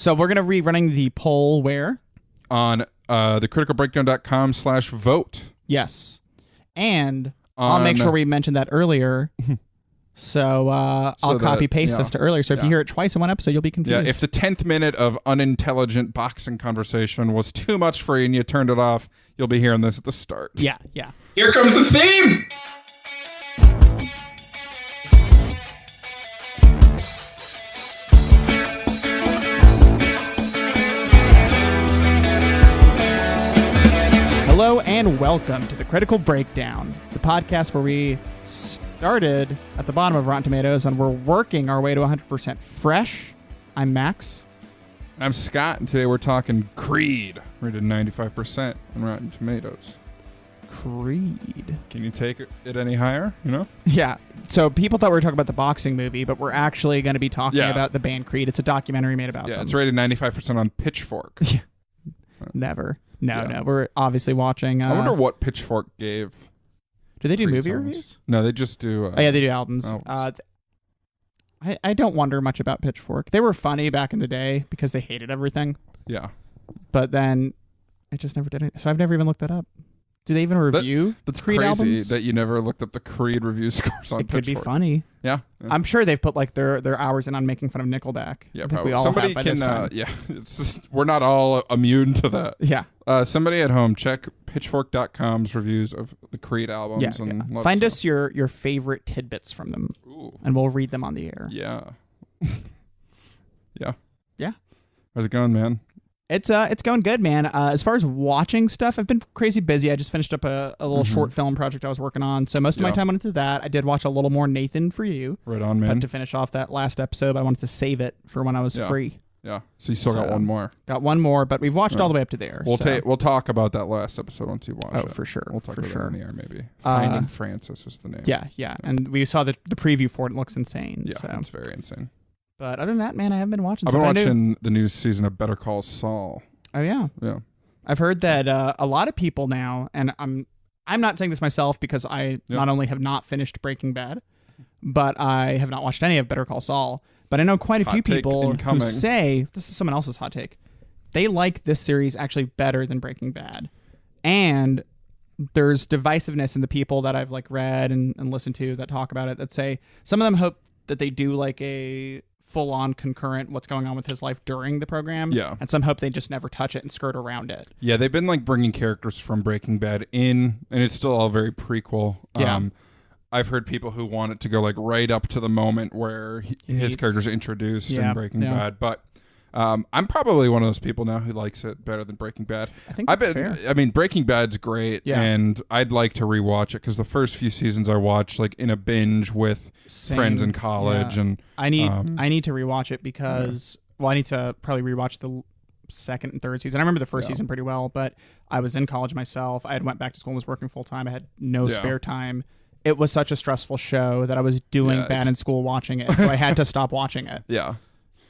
So we're going to be running the poll where? On thecriticalbreakdown.com/vote. Yes. And I'll make sure we mentioned that earlier. So I'll copy-paste this to earlier. So if you hear it twice in one episode, you'll be confused. Yeah, if the 10th minute of unintelligent boxing conversation was too much for you and you turned it off, you'll be hearing this at the start. Yeah. Here comes the theme! Hello and welcome to The Critical Breakdown, the podcast where we started at the bottom of Rotten Tomatoes and we're working our way to 100% fresh. I'm Max. I'm Scott, and today we're talking Creed, rated 95% on Rotten Tomatoes. Creed. Can you take it any higher, you know? Yeah. So people thought we were talking about the boxing movie, but we're actually going to be talking about the band Creed. It's a documentary made about them. Yeah, it's rated 95% on Pitchfork. Yeah. Never. No. We're obviously watching... I wonder what Pitchfork gave. Do they do Creed movie songs. reviews? No, they just do... they do albums. I don't wonder much about Pitchfork. They were funny back in the day because they hated everything. Yeah. But then I just never did it. So I've never even looked that up. Do they even review that's Creed crazy albums? That you never looked up the Creed review scores on It Pitchfork. could be funny. Yeah. I'm sure they've put like their hours in on making fun of Nickelback. Yeah, I think probably. we all Somebody have by can, this time. it's just, we're not all immune to that. Yeah. Somebody at home, check Pitchfork.com's reviews of the Creed albums. Yeah. Find us your favorite tidbits from them. Ooh. And we'll read them on the air. Yeah. Yeah. Yeah. How's it going, man? It's going good, man. As far as watching stuff, I've been crazy busy. I just finished up a little short film project I was working on. So most of my time went into that. I did watch a little more Nathan for You. Right on, man. But to finish off that last episode, I wanted to save it for when I was free. Yeah. So you still got one more. Got one more, but we've watched all the way up to there. We'll talk about that last episode once you watch it. Oh, for sure. We'll talk about it on the air, maybe. Finding Francis is the name. Yeah. And we saw the preview for it. It looks insane. Yeah, so. it's very insane. But other than that, man, I haven't been watching I've stuff. been watching the new season of Better Call Saul. Oh, yeah. Yeah. I've heard that a lot of people now, and I'm not saying this myself because I not only have not finished Breaking Bad, but I have not watched any of Better Call Saul. But I know quite a few people who say, this is someone else's hot take, they like this series actually better than Breaking Bad. And there's divisiveness in the people that I've like read and listened to that talk about it that say some of them hope that they do like a full-on concurrent what's going on with his life during the program. Yeah. And some hope they just never touch it and skirt around it. Yeah, they've been like bringing characters from Breaking Bad in, and it's still all very prequel. Yeah. I've heard people who want it to go like right up to the moment where his character's introduced in Breaking Bad, but I'm probably one of those people now who likes it better than Breaking Bad. I think that's fair. I mean, Breaking Bad's great, and I'd like to rewatch it because the first few seasons I watched like in a binge with friends in college, and I need to rewatch it because I need to probably rewatch the second and third season. I remember the first season pretty well, but I was in college myself. I had went back to school and was working full time. I had no spare time. It was such a stressful show that I was doing bad in school watching it, so I had to stop watching it. Yeah.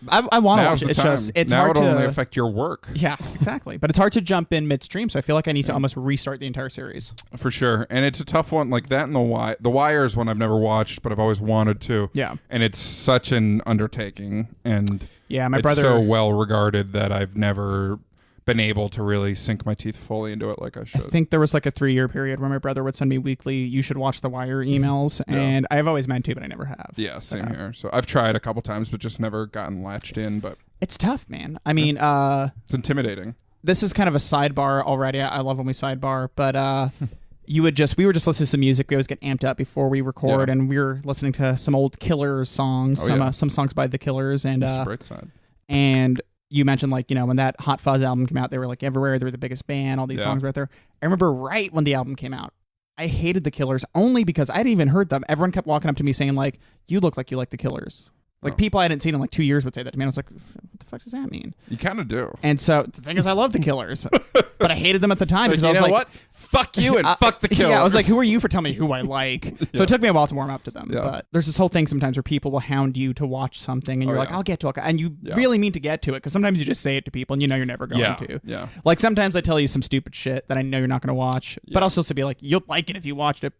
I want to watch it. It's just it's now hard it'll to only affect your work. Yeah, exactly. But it's hard to jump in midstream, so I feel like I need to almost restart the entire series. For sure. And it's a tough one like that, and The Wire is one I've never watched, but I've always wanted to. Yeah. And it's such an undertaking, and my it's brother so well regarded that I've never been able to really sink my teeth fully into it like I should. I think there was like a 3-year period where my brother would send me weekly, you should watch The Wire emails, and I've always meant to, but I never have. Yeah, same here. So I've tried a couple times, but just never gotten latched in. But it's tough, man. I mean, it's intimidating. This is kind of a sidebar already. I love when we sidebar, but we were just listening to some music. We always get amped up before we record, and we were listening to some old Killers songs, some songs by the Killers, and Mr. Brightside. And you mentioned, like, you know, when that Hot Fuzz album came out, they were like everywhere. They were the biggest band. All these songs were out there. I remember right when the album came out, I hated the Killers only because I hadn't even heard them. Everyone kept walking up to me saying, like, you look like you like the Killers. Like, people I hadn't seen in like 2 years would say that to me. And I was like, what the fuck does that mean? You kind of do. And so the thing is, I love the Killers, but I hated them at the time because I was like, what? Fuck you and fuck the Killers. Yeah, I was like, who are you for telling me who I like? So it took me a while to warm up to them. Yeah. But there's this whole thing sometimes where people will hound you to watch something, and you're like, I'll get to it. And you really mean to get to it, because sometimes you just say it to people and you know you're never going to. Yeah. Like sometimes I tell you some stupid shit that I know you're not going to watch, but I'll still be like, you'll like it if you watched it.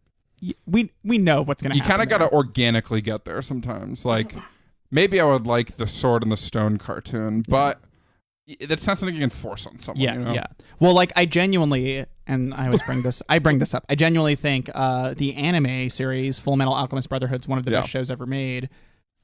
We know what's going to happen. You kind of got to organically get there sometimes. Like, maybe I would like the Sword and the Stone cartoon, but that's not something you can force on someone. Yeah, you know? yeah. Well, like I genuinely, and I always bring this up. I genuinely think the anime series Full Metal Alchemist Brotherhood is one of the best shows ever made.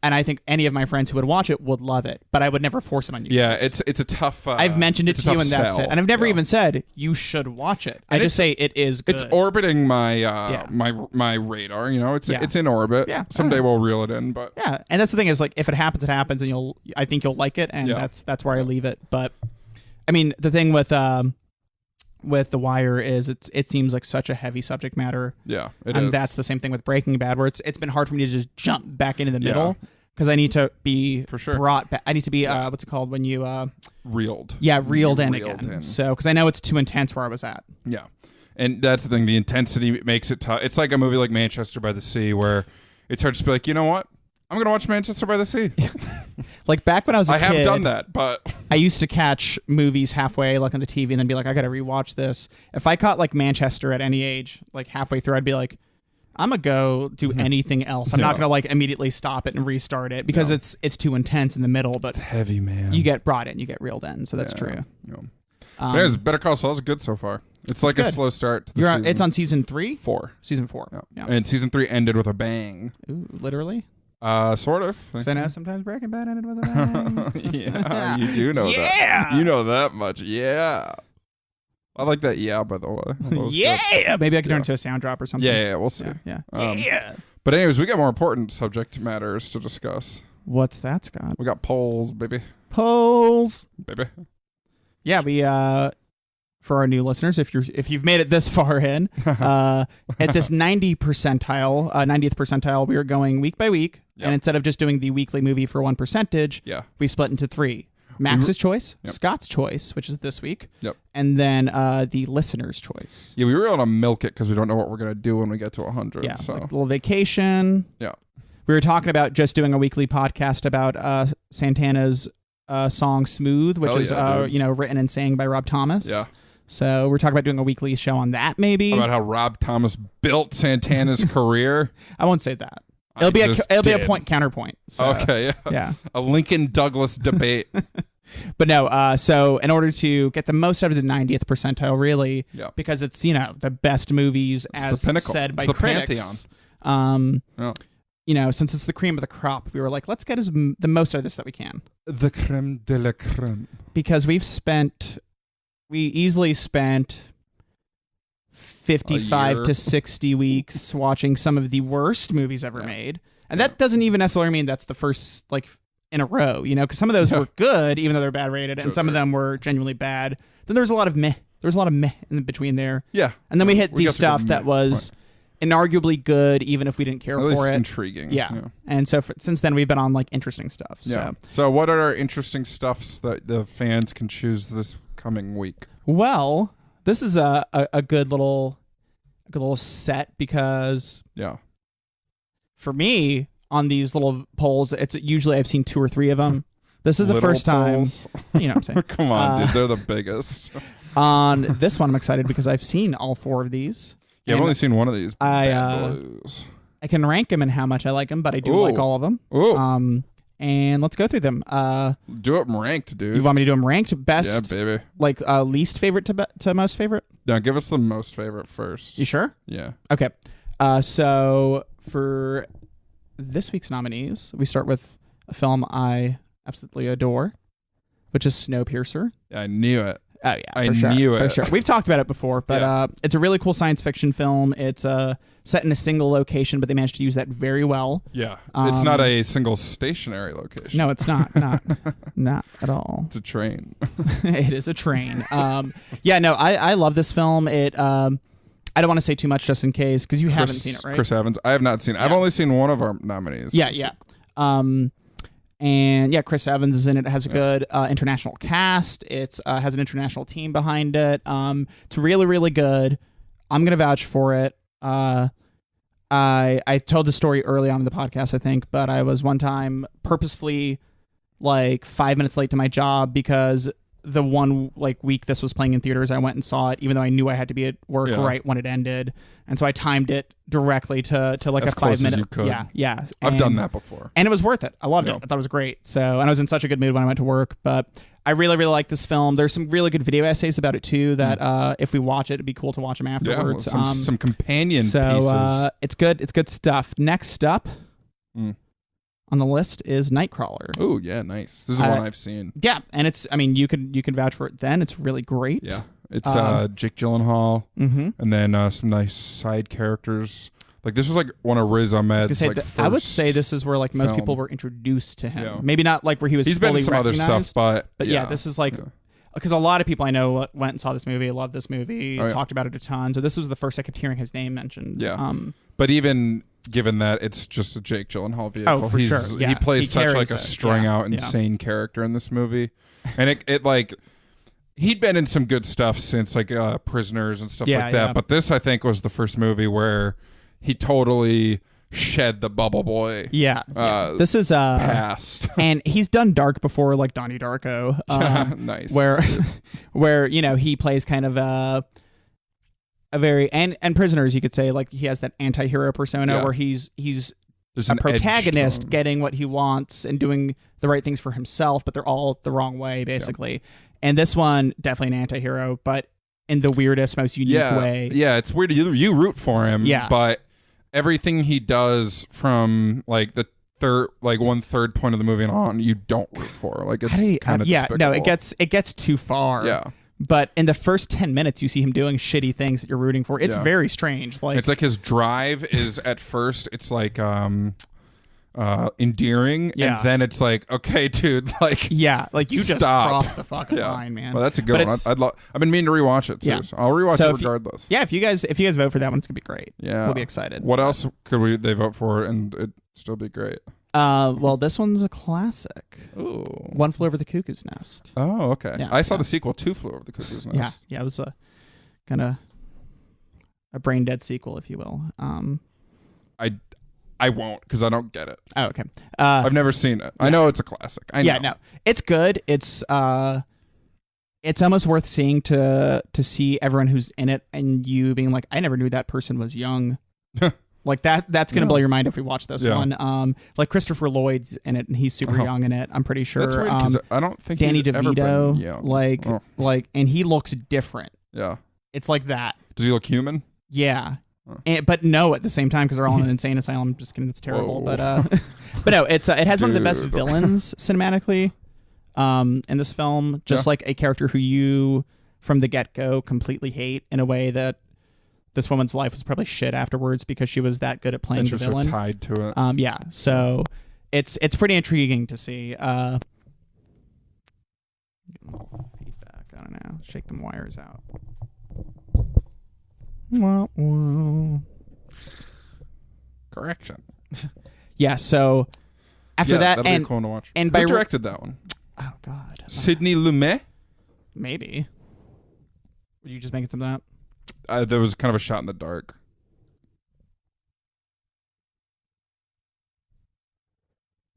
And I think any of my friends who would watch it would love it, but I would never force it on you. Yeah, guys. it's a tough. I've mentioned it to you, and that's it. And I've never even said you should watch it. I just say it is good. It's orbiting my my radar. You know, it's in orbit. Yeah. Someday we'll reel it in, but yeah. And that's the thing is, like, if it happens, it happens, and I think you'll like it, and that's where I leave it. But I mean, the thing with The Wire is it seems like such a heavy subject matter. Yeah, and that's the same thing with Breaking Bad, where it's been hard for me to just jump back into the middle because I need to be brought back. I need to be what's it called when you reeled? Yeah, reeled in again. So because I know it's too intense where I was at. Yeah, and that's the thing. The intensity makes it tough. It's like a movie like Manchester by the Sea where it's hard to be like, you know what? I'm gonna watch Manchester by the Sea. Like back when I was a kid, I have done that, but I used to catch movies halfway, like on the TV, and then be like, I gotta rewatch this. If I caught like Manchester at any age, like halfway through, I'd be like, I'm gonna go do anything else. I'm not gonna like immediately stop it and restart it because it's too intense in the middle. But it's heavy, man. You get brought in, you get reeled in, so that's true. Yeah. Anyways, Better Call Saul is good so far. It's like a slow start to the season. It's on season 3? 4. Season 4. Yeah. And season 3 ended with a bang. Ooh, literally? Sort of. Because I know sometimes Breaking Bad ended with a bang. Yeah, you do know that. You know that much. Yeah. I like that, by the way. Yeah! Maybe I could turn it to a sound drop or something. Yeah, we'll see. Yeah. But anyways, we got more important subject matters to discuss. What's that, Scott? We got polls, baby. Polls! Baby. Yeah, we... for our new listeners, if you've made it this far in, at this 90th percentile, we are going week by week, and instead of just doing the weekly movie for one percentage, we split into 3. Max's choice, Scott's choice, which is this week, and then the listener's choice. Yeah, we were able to milk it because we don't know what we're going to do when we get to 100. Yeah, so. like a little vacation. Yeah. We were talking about just doing a weekly podcast about Santana's song Smooth, which is written and sang by Rob Thomas. Yeah. So we're talking about doing a weekly show on that, maybe. About how Rob Thomas built Santana's career. I won't say that. It'll be a point counterpoint. So, okay. Yeah. A Lincoln Douglas debate. But no. So in order to get the most out of the 90th percentile, really, because it's the best movies as said by critics. Pantheon. Since it's the cream of the crop, we were like, let's get the most out of this that we can. The creme de la creme. Because we easily spent 55 to 60 weeks watching some of the worst movies ever made. And that doesn't even necessarily mean that's the first, in a row, because some of those were good, even though they're bad rated, and some of them were genuinely bad. Then there was a lot of meh. There was a lot of meh in between there. Yeah. And then we hit the stuff that was inarguably good, even if we didn't care for it. Intriguing. Yeah. And so since then, we've been on, interesting stuff. Yeah. So what are our interesting stuffs that the fans can choose this coming week? Well, this is a good little set because for me on these little polls, it's usually I've seen 2 or 3 of them. This is the first time. You know what I'm saying? Come on, dude, they're the biggest. On this one, I'm excited because I've seen all 4 of these. Yeah, I've only seen one of these. I can rank them and how much I like them, but I do like all of them. Ooh. And let's go through them. Do it ranked, dude. You want me to do them ranked? Best? Yeah, baby. Least favorite to most favorite? Now, give us the most favorite first. You sure? Yeah. Okay. So for this week's nominees, we start with a film I absolutely adore, which is Snowpiercer. Yeah, I knew it. Oh, yeah, I knew it. For sure. We've talked about it before, but it's a really cool science fiction film. It's set in a single location, but they managed to use that very well. Yeah. It's not a single stationary location. No, it's not. Not at all. It's a train. It is a train. I love this film. I don't want to say too much just in case, because you haven't seen it, right? Chris Evans. I have not seen it. I've only seen one of our nominees. Yeah. And Chris Evans is in it. It has a good international cast. It has an international team behind it. It's really, really good. I'm going to vouch for it. I told the story early on in the podcast, I think, but I was one time purposefully 5 minutes late to my job because the one week this was playing in theaters, I went and saw it, even though I knew I had to be at work right when it ended. And so I timed it directly to as a 5 minute. As you could. Yeah. I've done that before. And it was worth it. I loved it. I thought it was great. So, and I was in such a good mood when I went to work, but I really, really like this film. There's some really good video essays about it too. That if we watch it, it'd be cool to watch them afterwards. Yeah, some companion pieces. It's good. It's good stuff. Next up on the list is Nightcrawler. Oh yeah, nice. This is one I've seen. Yeah, and it's. I mean, you can vouch for it. Then it's really great. Yeah, it's Jake Gyllenhaal, and then some nice side characters. Like this was like one of Riz Ahmed's first I would say this is where like most people were introduced to him. Yeah. Maybe not like where he was. He's been in some other stuff, but yeah, this is like because a lot of people I know went and saw this movie, loved this movie, talked about it a ton. So this was the first I kept hearing his name mentioned. Yeah, but even given that it's just a Jake Gyllenhaal vehicle, oh for sure, yeah. He plays such like a strung out insane character in this movie, and it like. He'd been in some good stuff since like Prisoners and stuff like that, but this I think was the first movie where he totally shed the bubble boy. Yeah. This is past. And he's done dark before, like Donnie Darko. Nice. Where he plays kind of a very and Prisoners, you could say, like he has that anti-hero persona where he's there's a protagonist getting what he wants and doing the right things for himself, but they're all the wrong way, basically. Yeah. And this one, definitely an anti-hero, but in the weirdest, most unique way. Yeah, it's weird. You root for him, but everything he does from like the third, like 1/3 point of the movie and on, you don't root for. Like it's kind of despicable. No, it gets too far. Yeah. But in the first 10 minutes, you see him doing shitty things that you're rooting for. It's very strange. Like it's like his drive is at first, it's like endearing, and then it's like, okay, dude, like like you just crossed the fucking line, man. Well, that's a good one. I've been meaning to rewatch it too, so I'll rewatch it regardless. If you guys vote for that one, it's gonna be great. Yeah, we'll be excited. What else could they vote for and it'd still be great? Well, this one's a classic. Ooh. One Flew Over the Cuckoo's Nest. Oh, okay. Yeah, I saw the sequel to Flew Over the Cuckoo's Nest. Yeah, it was a kind of a brain dead sequel, if you will. I won't because I don't get it. Oh, okay. I've never seen it. I know it's a classic. I know. Yeah, no, it's good. It's almost worth seeing to see everyone who's in it and you being like, I never knew that person was young. Like that's gonna blow your mind if we watch this one. Like Christopher Lloyd's in it and he's super young in it. I'm pretty sure. That's weird because I don't think Danny he's DeVito, ever been young. like, and he looks different. Yeah, it's like that. Does he look human? Yeah. But no, at the same time, because they're all in an insane asylum. Just kidding, that's terrible. Whoa. But no, it has one of the best villains cinematically in this film. Just like a character who you, from the get-go, completely hate in a way that this woman's life was probably shit afterwards because she was that good at playing the villain. So tied to it. Yeah, so it's pretty intriguing to see. Feedback. I don't know. Shake them wires out. Correction. Yeah, so after that, and be cool to watch. And who directed that one? Oh God, Sidney Lumet. Maybe. Were you just making something up? There was kind of a shot in the dark.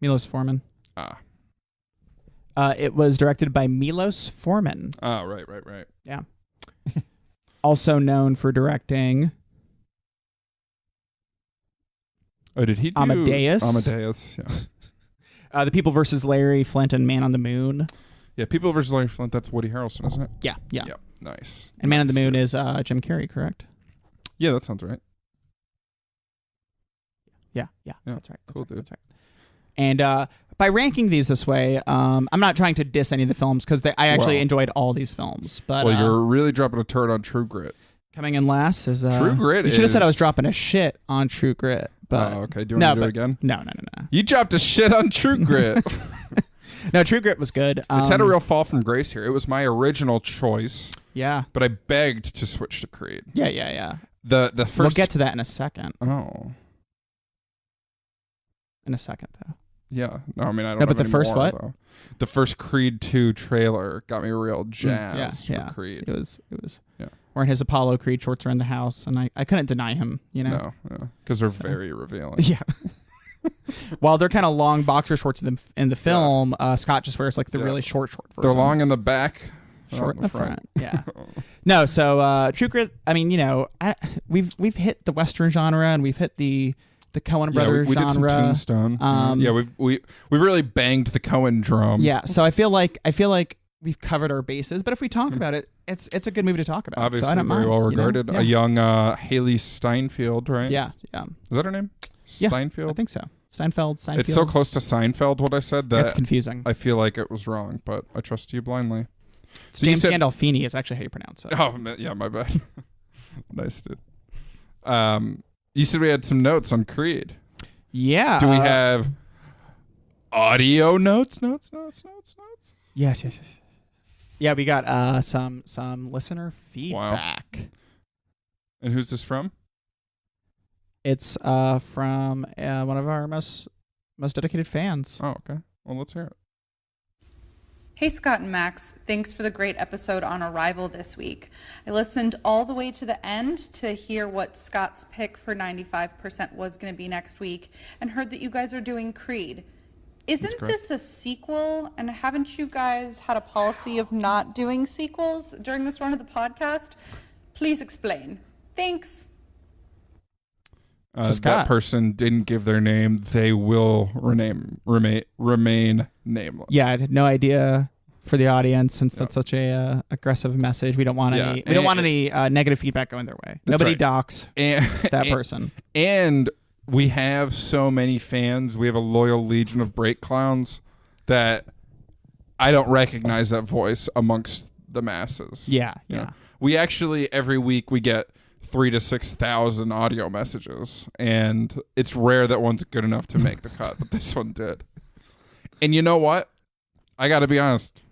Milos Forman. It was directed by Milos Forman. Oh, right. Yeah. Also known for directing. Oh, did he do Amadeus? Amadeus, yeah. The People vs. Larry Flint and Man on the Moon. Yeah, People vs. Larry Flint. That's Woody Harrelson, isn't it? Yeah. Yep. Nice. And Man on the Moon is Jim Carrey, correct? Yeah, that sounds right. Yeah. That's right. Cool, dude. That's right. And by ranking these this way, I'm not trying to diss any of the films because I actually enjoyed all these films. But you're really dropping a turd on True Grit. Coming in last is True Grit. You should have said I was dropping a shit on True Grit. But okay. Do you want to do it again? No. You dropped a shit on True Grit. No, True Grit was good. It's had a real fall from grace here. It was my original choice. Yeah. But I begged to switch to Creed. Yeah. The first. We'll get to that in a second. Oh. In a second, though. Yeah. No, I mean, I don't know. But the first more, what? Though. The first Creed 2 trailer got me real jazzed for Creed. It was. Yeah. Wearing his Apollo Creed shorts around the house, and I couldn't deny him, you know? No, because they're very revealing. Yeah. While they're kind of long boxer shorts in the film, Scott just wears like the really short versions. They're long in the back, short in the front. Yeah. No, so True Grit. I mean, you know, we've hit the Western genre and we've hit the Coen Brothers we genre. Did some Tombstone. We've really banged the Coen drum. Yeah. So I feel like we've covered our bases. But if we talk about it, it's a good movie to talk about. Obviously, so I don't very mind, well regarded. You know? A young Haley Steinfeld, right? Yeah. Is that her name? Steinfeld? I think so. Steinfeld. It's so close to Seinfeld, what I said, that it's confusing. I feel like it was wrong, but I trust you blindly. So James Gandolfini is actually how you pronounce it. Oh, yeah, my bad. Nice, dude. You said we had some notes on Creed. Yeah. Do we have audio notes? Yes. Yeah, we got some listener feedback. Wow. And who's this from? It's from one of our most dedicated fans. Oh, okay. Well, let's hear it. Hey, Scott and Max. Thanks for the great episode on Arrival this week. I listened all the way to the end to hear what Scott's pick for 95% was going to be next week and heard that you guys are doing Creed. Isn't this a sequel? And haven't you guys had a policy of not doing sequels during this run of the podcast? Please explain. Thanks. That person didn't give their name. They will remain nameless. Yeah, I had no idea for the audience since that's such a aggressive message. We don't want any. We don't want any negative feedback going their way. Nobody docs that person. And we have so many fans. We have a loyal legion of break clowns that I don't recognize that voice amongst the masses. Yeah. You know? We actually every week we get 3,000 to 6,000 audio messages, and it's rare that one's good enough to make the cut, but this one did. And you know what? I got to be honest.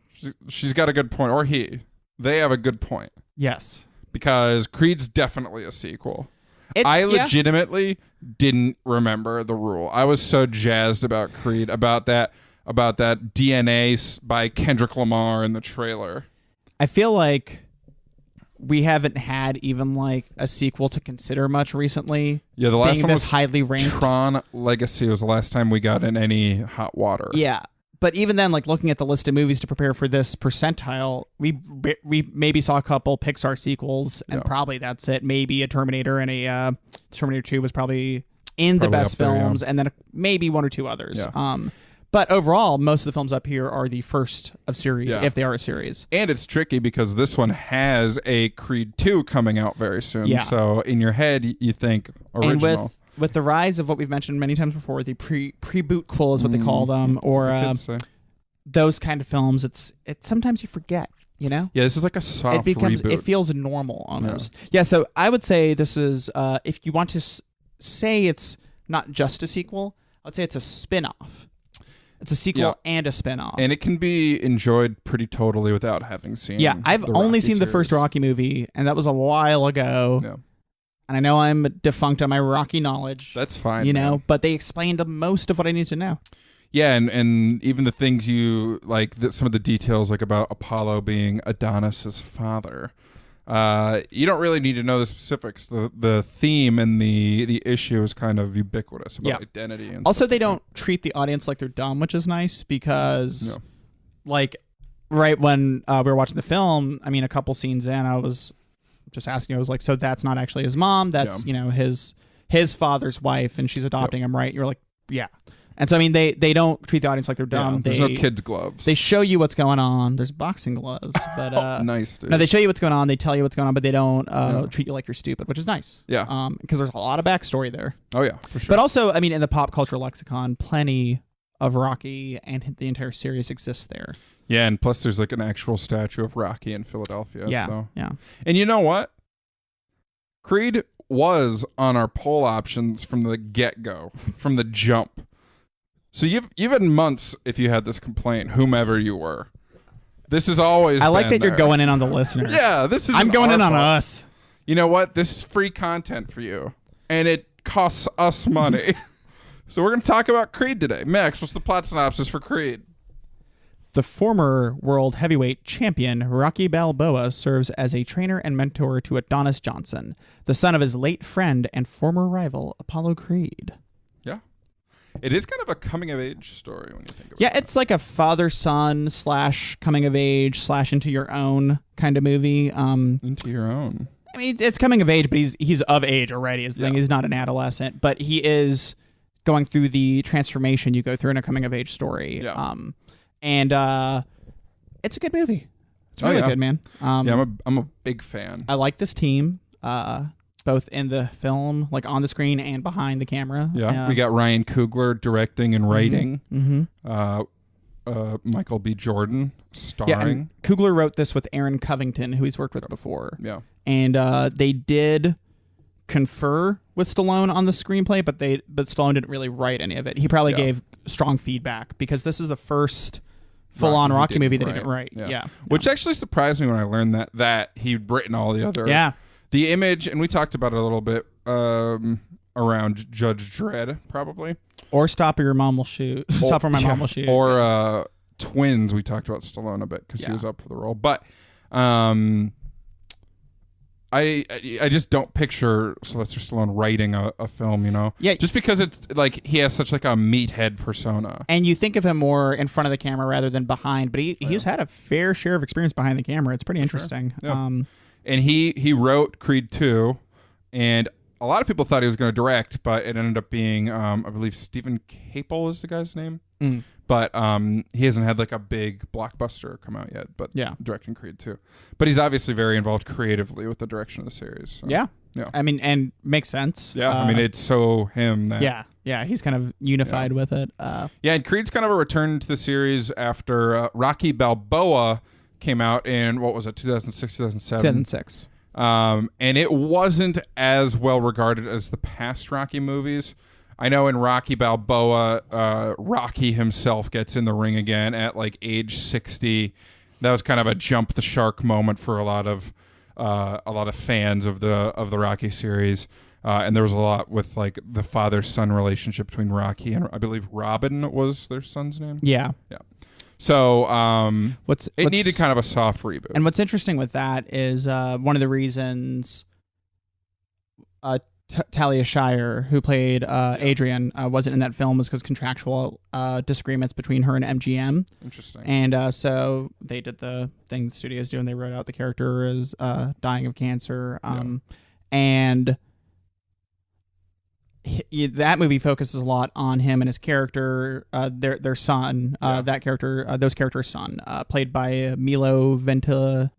She's got a good point, or he. They have a good point. Yes. Because Creed's definitely a sequel. I legitimately didn't remember the rule. I was so jazzed about Creed, about that DNA by Kendrick Lamar in the trailer. I feel like we haven't had even like a sequel to consider much recently. Yeah, the last one was highly ranked. Tron Legacy was the last time we got in any hot water. Yeah, but even then, like looking at the list of movies to prepare for this percentile, we maybe saw a couple Pixar sequels, and probably that's it. Maybe a Terminator and a Terminator 2 was probably in the best films, and then maybe one or two others. Yeah. But overall, most of the films up here are the first of series, if they are a series. And it's tricky because this one has a Creed 2 coming out very soon. Yeah. So in your head, you think original. And with the rise of what we've mentioned many times before, the pre-boot cool is what they call them, or those kind of films, it's sometimes you forget, you know? Yeah, this is like a soft reboot. It feels normal almost. Yeah, so I would say this is, if you want to say it's not just a sequel, I would say it's a spin-off. It's a sequel and a spin-off. And it can be enjoyed pretty totally without having seen I've only seen the first Rocky movie, and that was a while ago. Yeah. And I know I'm defunct on my Rocky knowledge. That's fine. You know, but they explained most of what I need to know. Yeah, and even the things you, like some of the details like about Apollo being Adonis's father. You don't really need to know the specifics. The theme and the issue is kind of ubiquitous about identity. And also, they don't treat the audience like they're dumb, which is nice because, like, right when we were watching the film, I mean, a couple scenes in, I was just asking, I was like, so that's not actually his mom. That's, you know, his father's wife, and she's adopting him, right? You're like, yeah. And so, I mean, they don't treat the audience like they're dumb. Yeah, there's no kids' gloves. They show you what's going on. There's boxing gloves. But nice, dude. No, they show you what's going on. They tell you what's going on, but they don't treat you like you're stupid, which is nice. Yeah. Because there's a lot of backstory there. Oh, yeah, for sure. But also, I mean, in the pop culture lexicon, plenty of Rocky and the entire series exists there. Yeah, and plus there's like an actual statue of Rocky in Philadelphia. Yeah, so. yeah. And you know what? Creed was on our poll options from the get-go, from the jump. So you've had months, if you had this complaint, whomever you were. This is always. I like that there. You're going in on the listeners. Yeah, this is. I'm going in on fault. us. You know what? This is free content for you, and it costs us money. So we're going to talk about Creed today. Max, what's the plot synopsis for Creed? The former world heavyweight champion Rocky Balboa serves as a trainer and mentor to Adonis Johnson, the son of his late friend and former rival Apollo Creed. Yeah. It is kind of a coming-of-age story when you think about it. Yeah, it's like a father-son / coming-of-age / into your own kind of movie. Into your own. I mean, it's coming of age, but he's of age already is the thing. He's not an adolescent, but he is going through the transformation you go through in a coming-of-age story. Yeah. And it's a good movie. It's really good, man. I'm a big fan. I like this team, both in the film, like on the screen and behind the camera. Yeah, we got Ryan Coogler directing and writing. Mm-hmm. Michael B. Jordan starring. Yeah, and Coogler wrote this with Aaron Covington, who he's worked with before. Yeah, and they did confer with Stallone on the screenplay, but Stallone didn't really write any of it. He probably gave strong feedback because this is the first full-on Rocky movie that he didn't write. Yeah. Which actually surprised me when I learned that he'd written all the other. Yeah. The Image, and we talked about it a little bit around Judge Dredd, probably. Or Stop or Your Mom Will Shoot. Stop or My Mom Will Shoot. Or Twins, we talked about Stallone a bit because he was up for the role. But I just don't picture Sylvester Stallone writing a film, you know? Yeah. Just because it's like he has such like a meathead persona. And you think of him more in front of the camera rather than behind, but he's had a fair share of experience behind the camera. It's pretty interesting. Sure. Yeah. And he wrote Creed 2, and a lot of people thought he was going to direct, but it ended up being, I believe Stephen Capel is the guy's name. Mm. But he hasn't had like a big blockbuster come out yet, but directing Creed 2. But he's obviously very involved creatively with the direction of the series. So, yeah. I mean, and makes sense. Yeah, I mean, it's so him that... Yeah, he's kind of unified with it. And Creed's kind of a return to the series after Rocky Balboa came out in, what was it, 2006, 2007? 2006. And it wasn't as well regarded as the past Rocky movies. I know in Rocky Balboa, Rocky himself gets in the ring again at like age 60. That was kind of a jump the shark moment for a lot of fans of the Rocky series. And there was a lot with like the father-son relationship between Rocky and I believe Robin was their son's name. Yeah. So it needed kind of a soft reboot. And what's interesting with that is one of the reasons Talia Shire, who played Adrian, wasn't in that film was because contractual disagreements between her and MGM. Interesting. And so they did the thing the studios do, and they wrote out the character as dying of cancer. And that movie focuses a lot on him and his character, their son, that character, those characters' son, played by Milo Ventimiglia.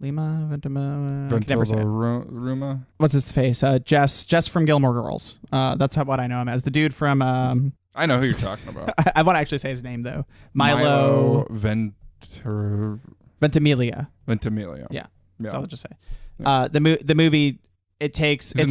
What's his face? Jess from Gilmore Girls. That's what I know him as. The dude from. I know who you're talking about. I want to actually say his name though. Milo Ventimiglia. Yeah. So I'll just say the movie. It's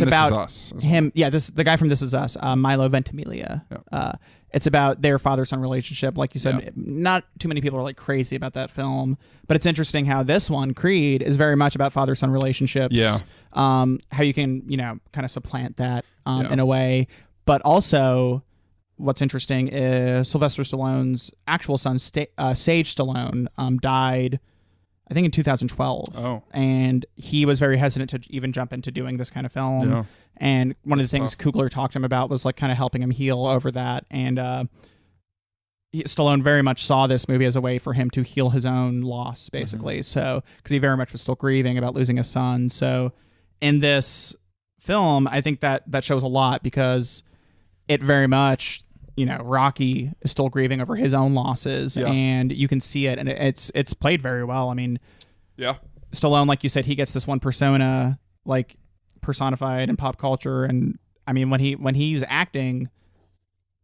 about him. Yeah, the guy from This Is Us, Milo Ventimiglia. Yeah. It's about their father-son relationship. Like you said, not too many people are like crazy about that film, but it's interesting how this one, Creed, is very much about father-son relationships. Yeah. How you can, kind of supplant that in a way, but also what's interesting is Sylvester Stallone's actual son, Sage Stallone, died, I think in 2012. Oh. And he was very hesitant to even jump into doing this kind of film. Yeah. And one of the things Coogler talked to him about was like kind of helping him heal over that. And Stallone very much saw this movie as a way for him to heal his own loss, basically. So, because he very much was still grieving about losing a son. So in this film, I think that shows a lot because it very much... Rocky is still grieving over his own losses, and you can see it, and it's played very well. I mean, Stallone, like you said, he gets this one persona, like personified in pop culture, and I mean, when he's acting,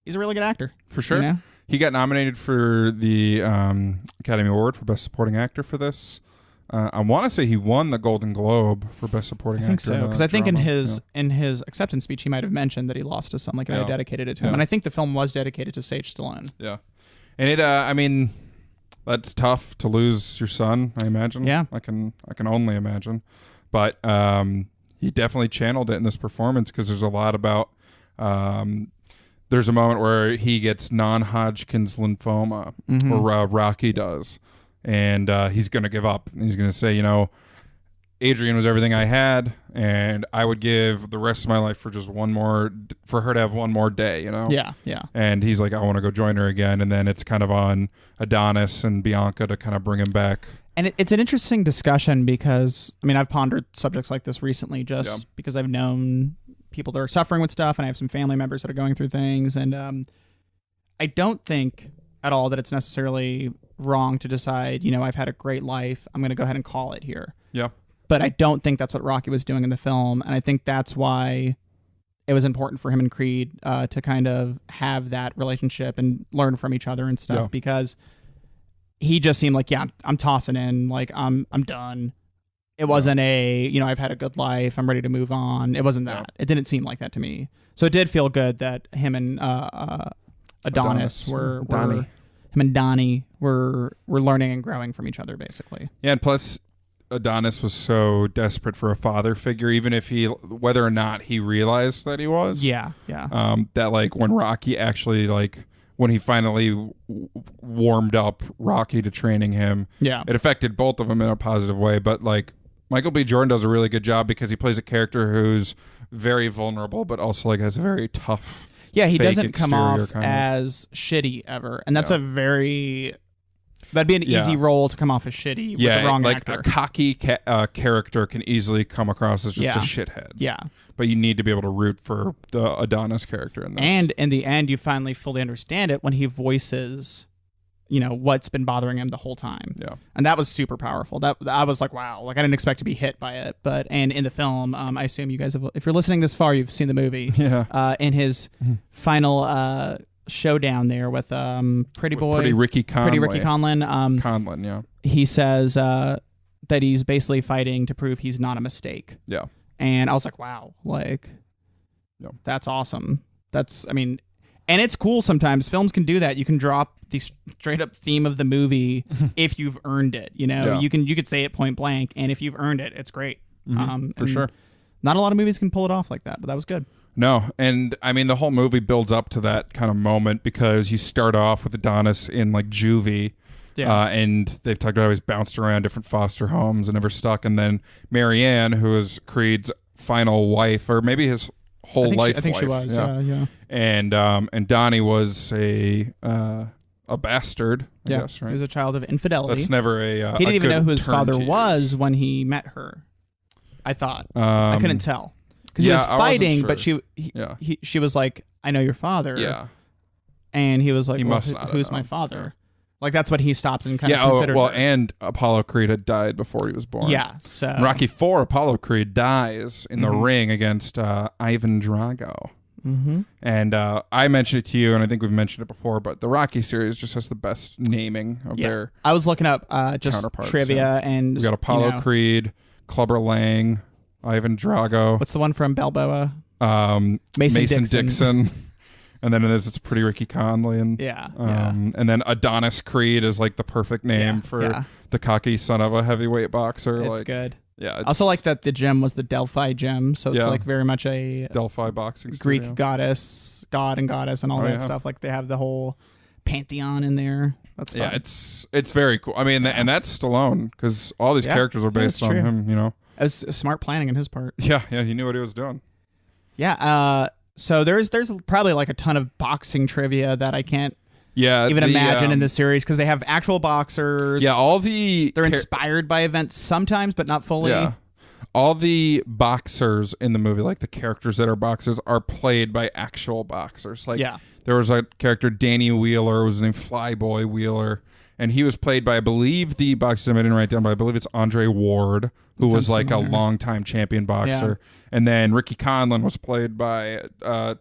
he's a really good actor for sure. He got nominated for the Academy Award for Best Supporting Actor for this. I want to say he won the Golden Globe for Best Supporting Actor. I think so, because I think in his acceptance speech he might have mentioned that he lost his son, like I dedicated it to him, and I think the film was dedicated to Sage Stallone. Yeah, and I mean, that's tough to lose your son. I imagine. Yeah, I can only imagine, but he definitely channeled it in this performance because there's a lot about. There's a moment where he gets non-Hodgkin's lymphoma, or Rocky does. And he's going to give up. And he's going to say, Adrian was everything I had, and I would give the rest of my life for just for her to have one more day, Yeah. And he's like, I want to go join her again. And then it's kind of on Adonis and Bianca to kind of bring him back. And it's an interesting discussion because, I mean, I've pondered subjects like this recently because I've known people that are suffering with stuff, and I have some family members that are going through things. And I don't think at all that it's necessarily wrong to decide, I've had a great life. I'm going to go ahead and call it here. Yeah. But I don't think that's what Rocky was doing in the film. And I think that's why it was important for him and Creed to kind of have that relationship and learn from each other and stuff, because he just seemed like, I'm tossing in, like I'm done. It wasn't I've had a good life, I'm ready to move on. It wasn't that. It didn't seem like that to me. So it did feel good that him and Adonis were him and Donnie were learning and growing from each other, basically. Yeah, and plus Adonis was so desperate for a father figure, even if whether or not he realized that he was. Yeah. That like when Rocky actually when he finally warmed up Rocky to training him, it affected both of them in a positive way. But like Michael B. Jordan does a really good job because he plays a character who's very vulnerable, but also like has a very tough. Yeah, he doesn't come off as shitty ever, and that's that'd be an easy role to come off as shitty with the wrong actor. A cocky character can easily come across as just a shithead. Yeah. But you need to be able to root for the Adonis character in this. And in the end, you finally fully understand it when he voices, what's been bothering him the whole time. Yeah. And that was super powerful. That I was like, wow, like I didn't expect to be hit by it. And in the film, I assume you guys have, if you're listening this far, you've seen the movie. Yeah. In his final showdown there with Pretty Ricky Conlon. Conlon, yeah. He says that he's basically fighting to prove he's not a mistake. Yeah. And I was like, wow, that's awesome. And it's cool sometimes. Films can do that. You can drop the straight up theme of the movie if you've earned it. You could say it point blank, and if you've earned it, it's great. For sure. Not a lot of movies can pull it off like that, but that was good. No, and the whole movie builds up to that kind of moment because you start off with Adonis in like juvie. Yeah. And they've talked about how he's bounced around different foster homes and never stuck. And then Marianne, who is Creed's final wife, or maybe his whole life. I think she was. Yeah. And Donnie was a bastard. I guess, right? He was a child of infidelity. That's never he didn't even know who his father was when he met her. I thought I couldn't tell because he was fighting, but she was like, "I know your father." Yeah. And he was like, "Who's my father?" Yeah. Like that's what he stopped and kind of considered. And Apollo Creed had died before he was born. Yeah, so in Rocky IV, Apollo Creed dies in the ring against Ivan Drago. Mm-hmm. And I mentioned it to you, and I think we've mentioned it before, but the Rocky series just has the best naming of their. I was looking up just trivia, and we got Apollo Creed, Clubber Lang, Ivan Drago. What's the one from Balboa? Mason Dixon. And then there's Pretty Ricky Conley, and and then Adonis Creed is like the perfect name for the cocky son of a heavyweight boxer. It's good. Yeah, I also like that the gym was the Delphi gym, so it's like very much a Delphi boxing Greek studio. God and goddess and all that stuff. Like they have the whole pantheon in there. That's fun. Yeah, it's very cool. I mean, and that's Stallone because all these characters are based on him. It was smart planning on his part. Yeah, he knew what he was doing. Yeah. So there's probably like a ton of boxing trivia that I can't even imagine in this series because they have actual boxers. Yeah, they're inspired by events sometimes, but not fully. Yeah. All the boxers in the movie, like the characters that are boxers, are played by actual boxers. Like there was a character, Danny Wheeler, was named Flyboy Wheeler. And he was played by, I believe, the boxer I didn't write down, but I believe it's Andre Ward, who was like a longtime champion boxer. Yeah. And then Ricky Conlon was played by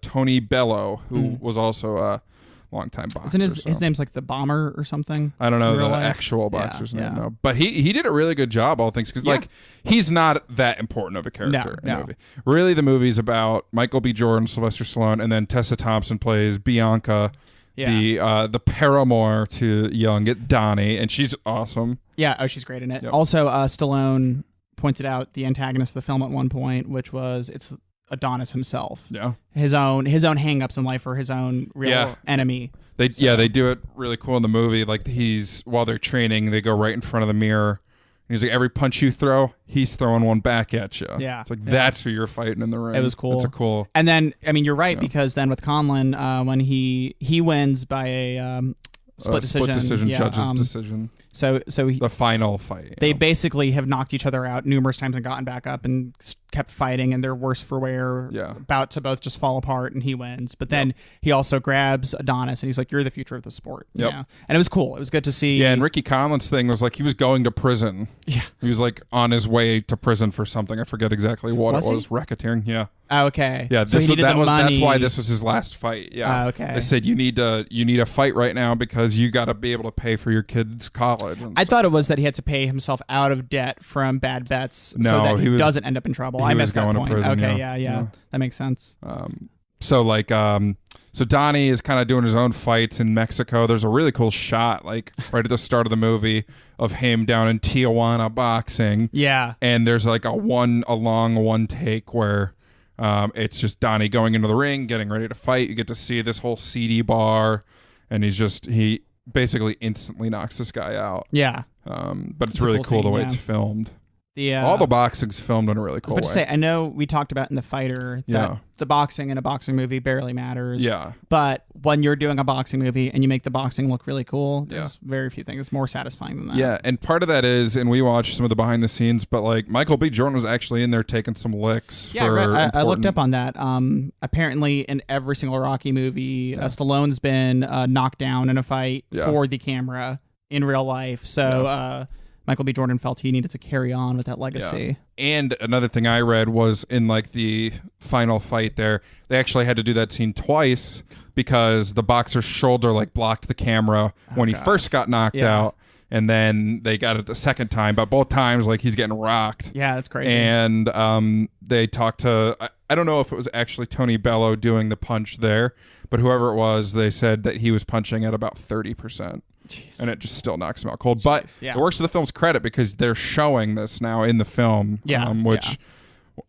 Tony Bello, who was also a longtime boxer. Isn't his name's like the Bomber or something? I don't know the actual boxer's name, no. But he did a really good job, all things, because like he's not that important of a character in the movie. Really, the movie's about Michael B. Jordan, Sylvester Stallone, and then Tessa Thompson plays Bianca. Yeah. The paramour to young Donnie, and she's awesome. Yeah, she's great in it. Yep. Also, Stallone pointed out the antagonist of the film at one point, which was it's Adonis himself. Yeah, his own hang-ups in life or his own real enemy. They do it really cool in the movie. Like while they're training, they go right in front of the mirror. He's like, every punch you throw, he's throwing one back at you. Yeah. It's like, that's who you're fighting in the ring. It was cool. It's a cool. And then, I mean, you're right, because then with Conlon, when he wins by a split decision. Judge's decision. So the final fight. They basically have knocked each other out numerous times and gotten back up and kept fighting, and they're worse for wear, about to both just fall apart, and he wins. But then he also grabs Adonis, and he's like, "You're the future of the sport." You know? And it was cool. It was good to see. Yeah, and Ricky Conlan's thing was like he was going to prison. Yeah, he was like on his way to prison for something. I forget exactly what it was. Racketeering. Yeah. Oh, okay. Yeah, so that's why this was his last fight. Yeah. Okay. They said you need to fight right now because you got to be able to pay for your kids' college. I thought it was that he had to pay himself out of debt from bad bets so that he doesn't end up in trouble. I missed that point. Prison, okay, yeah, that makes sense. So Donnie is kind of doing his own fights in Mexico. There's a really cool shot, like right at the start of the movie, of him down in Tijuana boxing. Yeah, and there's like a long one take where it's just Donnie going into the ring, getting ready to fight. You get to see this whole seedy bar, and he basically instantly knocks this guy out. Yeah, but it's really cool the way it's filmed. All the boxing's filmed in a really cool way. I know we talked about in The Fighter that the boxing in a boxing movie barely matters. Yeah. But when you're doing a boxing movie and you make the boxing look really cool, there's very few things more satisfying than that. Yeah, and part of that is, and we watched some of the behind the scenes, but like Michael B. Jordan was actually in there taking some licks. Yeah, I looked up on that. Apparently, in every single Rocky movie, Stallone's been knocked down in a fight for the camera in real life. So. Michael B. Jordan felt he needed to carry on with that legacy. Yeah. And another thing I read was in like the final fight there, they actually had to do that scene twice because the boxer's shoulder like blocked the camera when he first got knocked out. And then they got it the second time, but both times like he's getting rocked. Yeah, that's crazy. And they talked to, I don't know if it was actually Tony Bello doing the punch there, but whoever it was, they said that he was punching at about 30%. Jeez. And it just still knocks him out cold. But it works to the film's credit because they're showing this now in the film, which,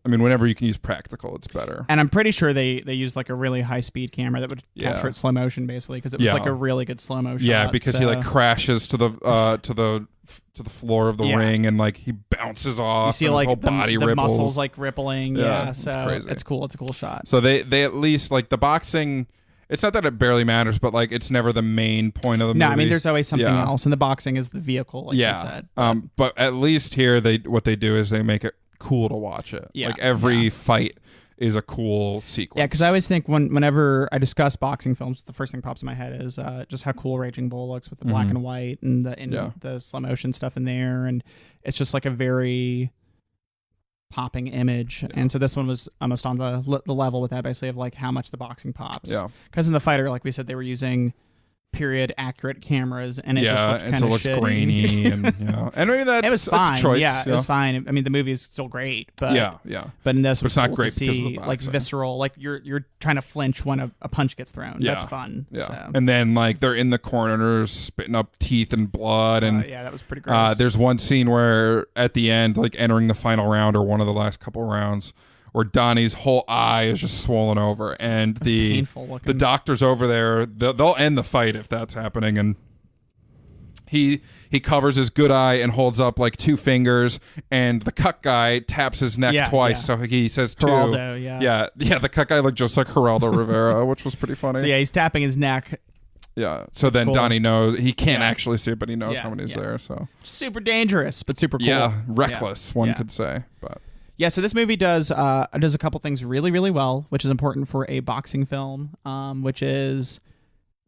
I mean, whenever you can use practical, it's better. And I'm pretty sure they used like a really high-speed camera that would capture it slow motion, basically, because it was like a really good slow motion. Yeah, because he like crashes to the floor of the ring and like he bounces off. You see and like his whole body the ripples. muscles like rippling. Yeah, so it's crazy. It's cool. It's a cool shot. So they at least like the boxing. It's not that it barely matters, but like it's never the main point of the movie. No, I mean there's always something else, and the boxing is the vehicle, like you said. But at least here what they do is they make it cool to watch it. Yeah, like every fight is a cool sequence. Yeah, because I always think whenever I discuss boxing films, the first thing that pops in my head is just how cool Raging Bull looks with the black and white and the slow motion stuff in there, and it's just like a very popping image. And so this one was almost on the level with that, basically, of like how much the boxing pops. Yeah, because in The Fighter, like we said, they were using period accurate cameras, and it just looked kind of looks grainy, and and maybe it was fine. Choice, it was fine. I mean, the movie is still great, but but in this, it's not great because of the boxing. Like visceral, like you're trying to flinch when a punch gets thrown. That's fun. Yeah, so. And then like they're in the corners spitting up teeth and blood, and that was pretty gross. There's one scene where at the end, like entering the final round or one of the last couple rounds, where Donnie's whole eye is just swollen over, and the doctor's over there. They'll end the fight if that's happening, and he covers his good eye and holds up like 2 fingers, and the cut guy taps his neck twice, so he says 2. Geraldo, the cut guy looked just like Geraldo Rivera, which was pretty funny. So he's tapping his neck. Yeah, so then cool. Donnie knows he can't actually see it, but he knows somebody's there. So super dangerous, but super cool. Yeah, reckless, one could say, but. Yeah, so this movie does a couple things really, really well, which is important for a boxing film, which is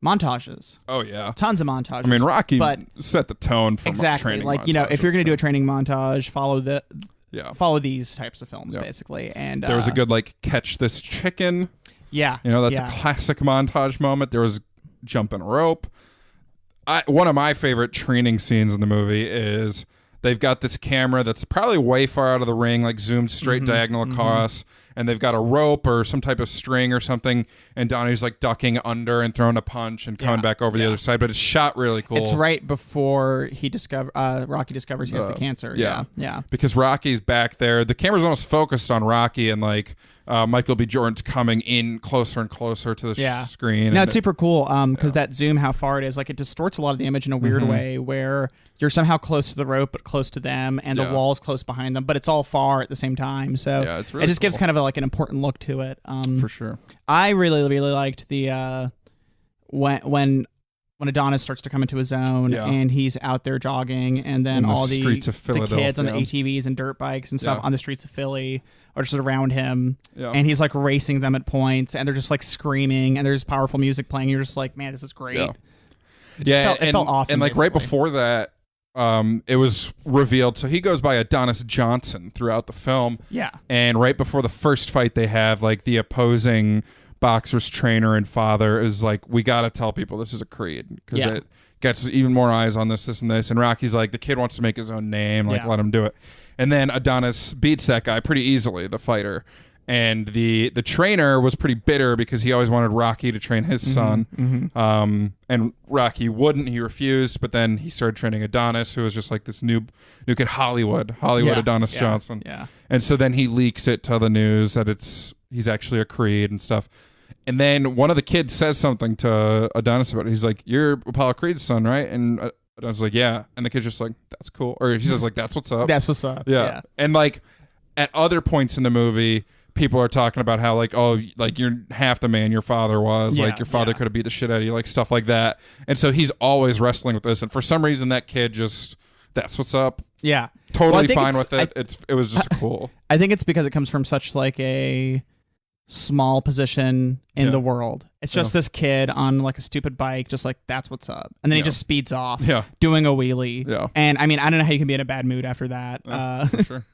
montages. Oh yeah, tons of montages. I mean, Rocky set the tone for training. Like montages, if you're going to do a training montage, follow these types of films basically. And there was a good like catch this chicken. Yeah, that's a classic montage moment. There was jumping rope. One of my favorite training scenes in the movie is. They've got this camera that's probably way far out of the ring, like zoomed straight diagonal across, and they've got a rope or some type of string or something, and Donnie's like ducking under and throwing a punch and coming back over the other side, but it's shot really cool. It's right before Rocky discovers he has the cancer. Yeah. Because Rocky's back there. The camera's almost focused on Rocky, and like Michael B. Jordan's coming in closer and closer to the screen. No, it's super cool because that zoom, how far it is, like it distorts a lot of the image in a weird way where you're somehow close to the rope but close to them, and the wall's close behind them, but it's all far at the same time. So it's really it just gives kind of like an important look to it. For sure. I really, really liked the when when Adonis starts to come into his own and he's out there jogging, and then all the streets of the kids on the ATVs and dirt bikes and stuff on the streets of Philly are just around him, and he's like racing them at points, and they're just like screaming, and there's powerful music playing. You're just like, man, this is great. It felt awesome. And like basically. right before that, it was revealed. So he goes by Adonis Johnson throughout the film. Yeah. And right before the first fight they have, like the opposing boxer's trainer and father is like, we got to tell people this is a creed because it gets even more eyes on this and this. And Rocky's like, the kid wants to make his own name, like let him do it. And then Adonis beats that guy pretty easily, the fighter. And the trainer was pretty bitter because he always wanted Rocky to train his son. And Rocky wouldn't. He refused. But then he started training Adonis, who was just like this new kid, Hollywood Adonis Johnson. Yeah. And so then he leaks it to the news that he's actually a Creed and stuff. And then one of the kids says something to Adonis about it. He's like, "You're Apollo Creed's son, right?" And Adonis is like, "Yeah." And the kid's just like, "That's cool." Or he says like, "That's what's up." That's what's up. Yeah. And like at other points in the movie, people are talking about how like, oh, like you're half the man your father was. Like your father could have beat the shit out of you, like stuff like that. And so he's always wrestling with this. And for some reason, that kid just, that's what's up. Yeah. Totally fine with it. It was just cool. I think it's because it comes from such like a small position in the world. It's just this kid on like a stupid bike, just like, that's what's up. And then he just speeds off doing a wheelie. Yeah. And I mean, I don't know how you can be in a bad mood after that. For sure.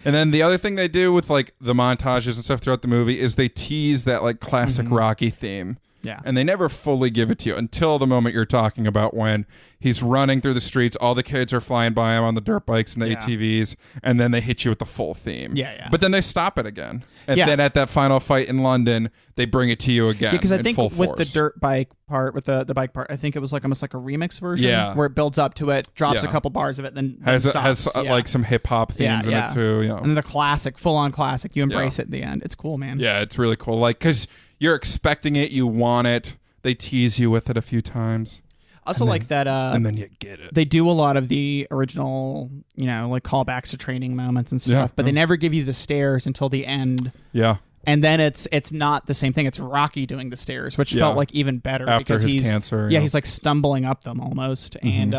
And then the other thing they do with like the montages and stuff throughout the movie is they tease that like classic Rocky theme. Yeah. And they never fully give it to you until the moment you're talking about when he's running through the streets, all the kids are flying by him on the dirt bikes and the ATVs, and then they hit you with the full theme. Yeah. But then they stop it again. And then at that final fight in London, they bring it to you again. Because I think with force. the dirt bike part, with the bike part, I think it was like almost like a remix version where it builds up to it, drops a couple bars of it, then stops. Has like some hip hop themes in it too. Yeah. And the classic, full on classic, you embrace it at the end. It's cool, man. Yeah, it's really cool. Like, because you're expecting it, you want it. They tease you with it a few times. Also like that. And then you get it. They do a lot of the original, like callbacks to training moments and stuff, but they never give you the stairs until the end. Yeah. And then it's not the same thing. It's Rocky doing the stairs, which felt like even better after because his cancer. Yeah, he's like stumbling up them almost, and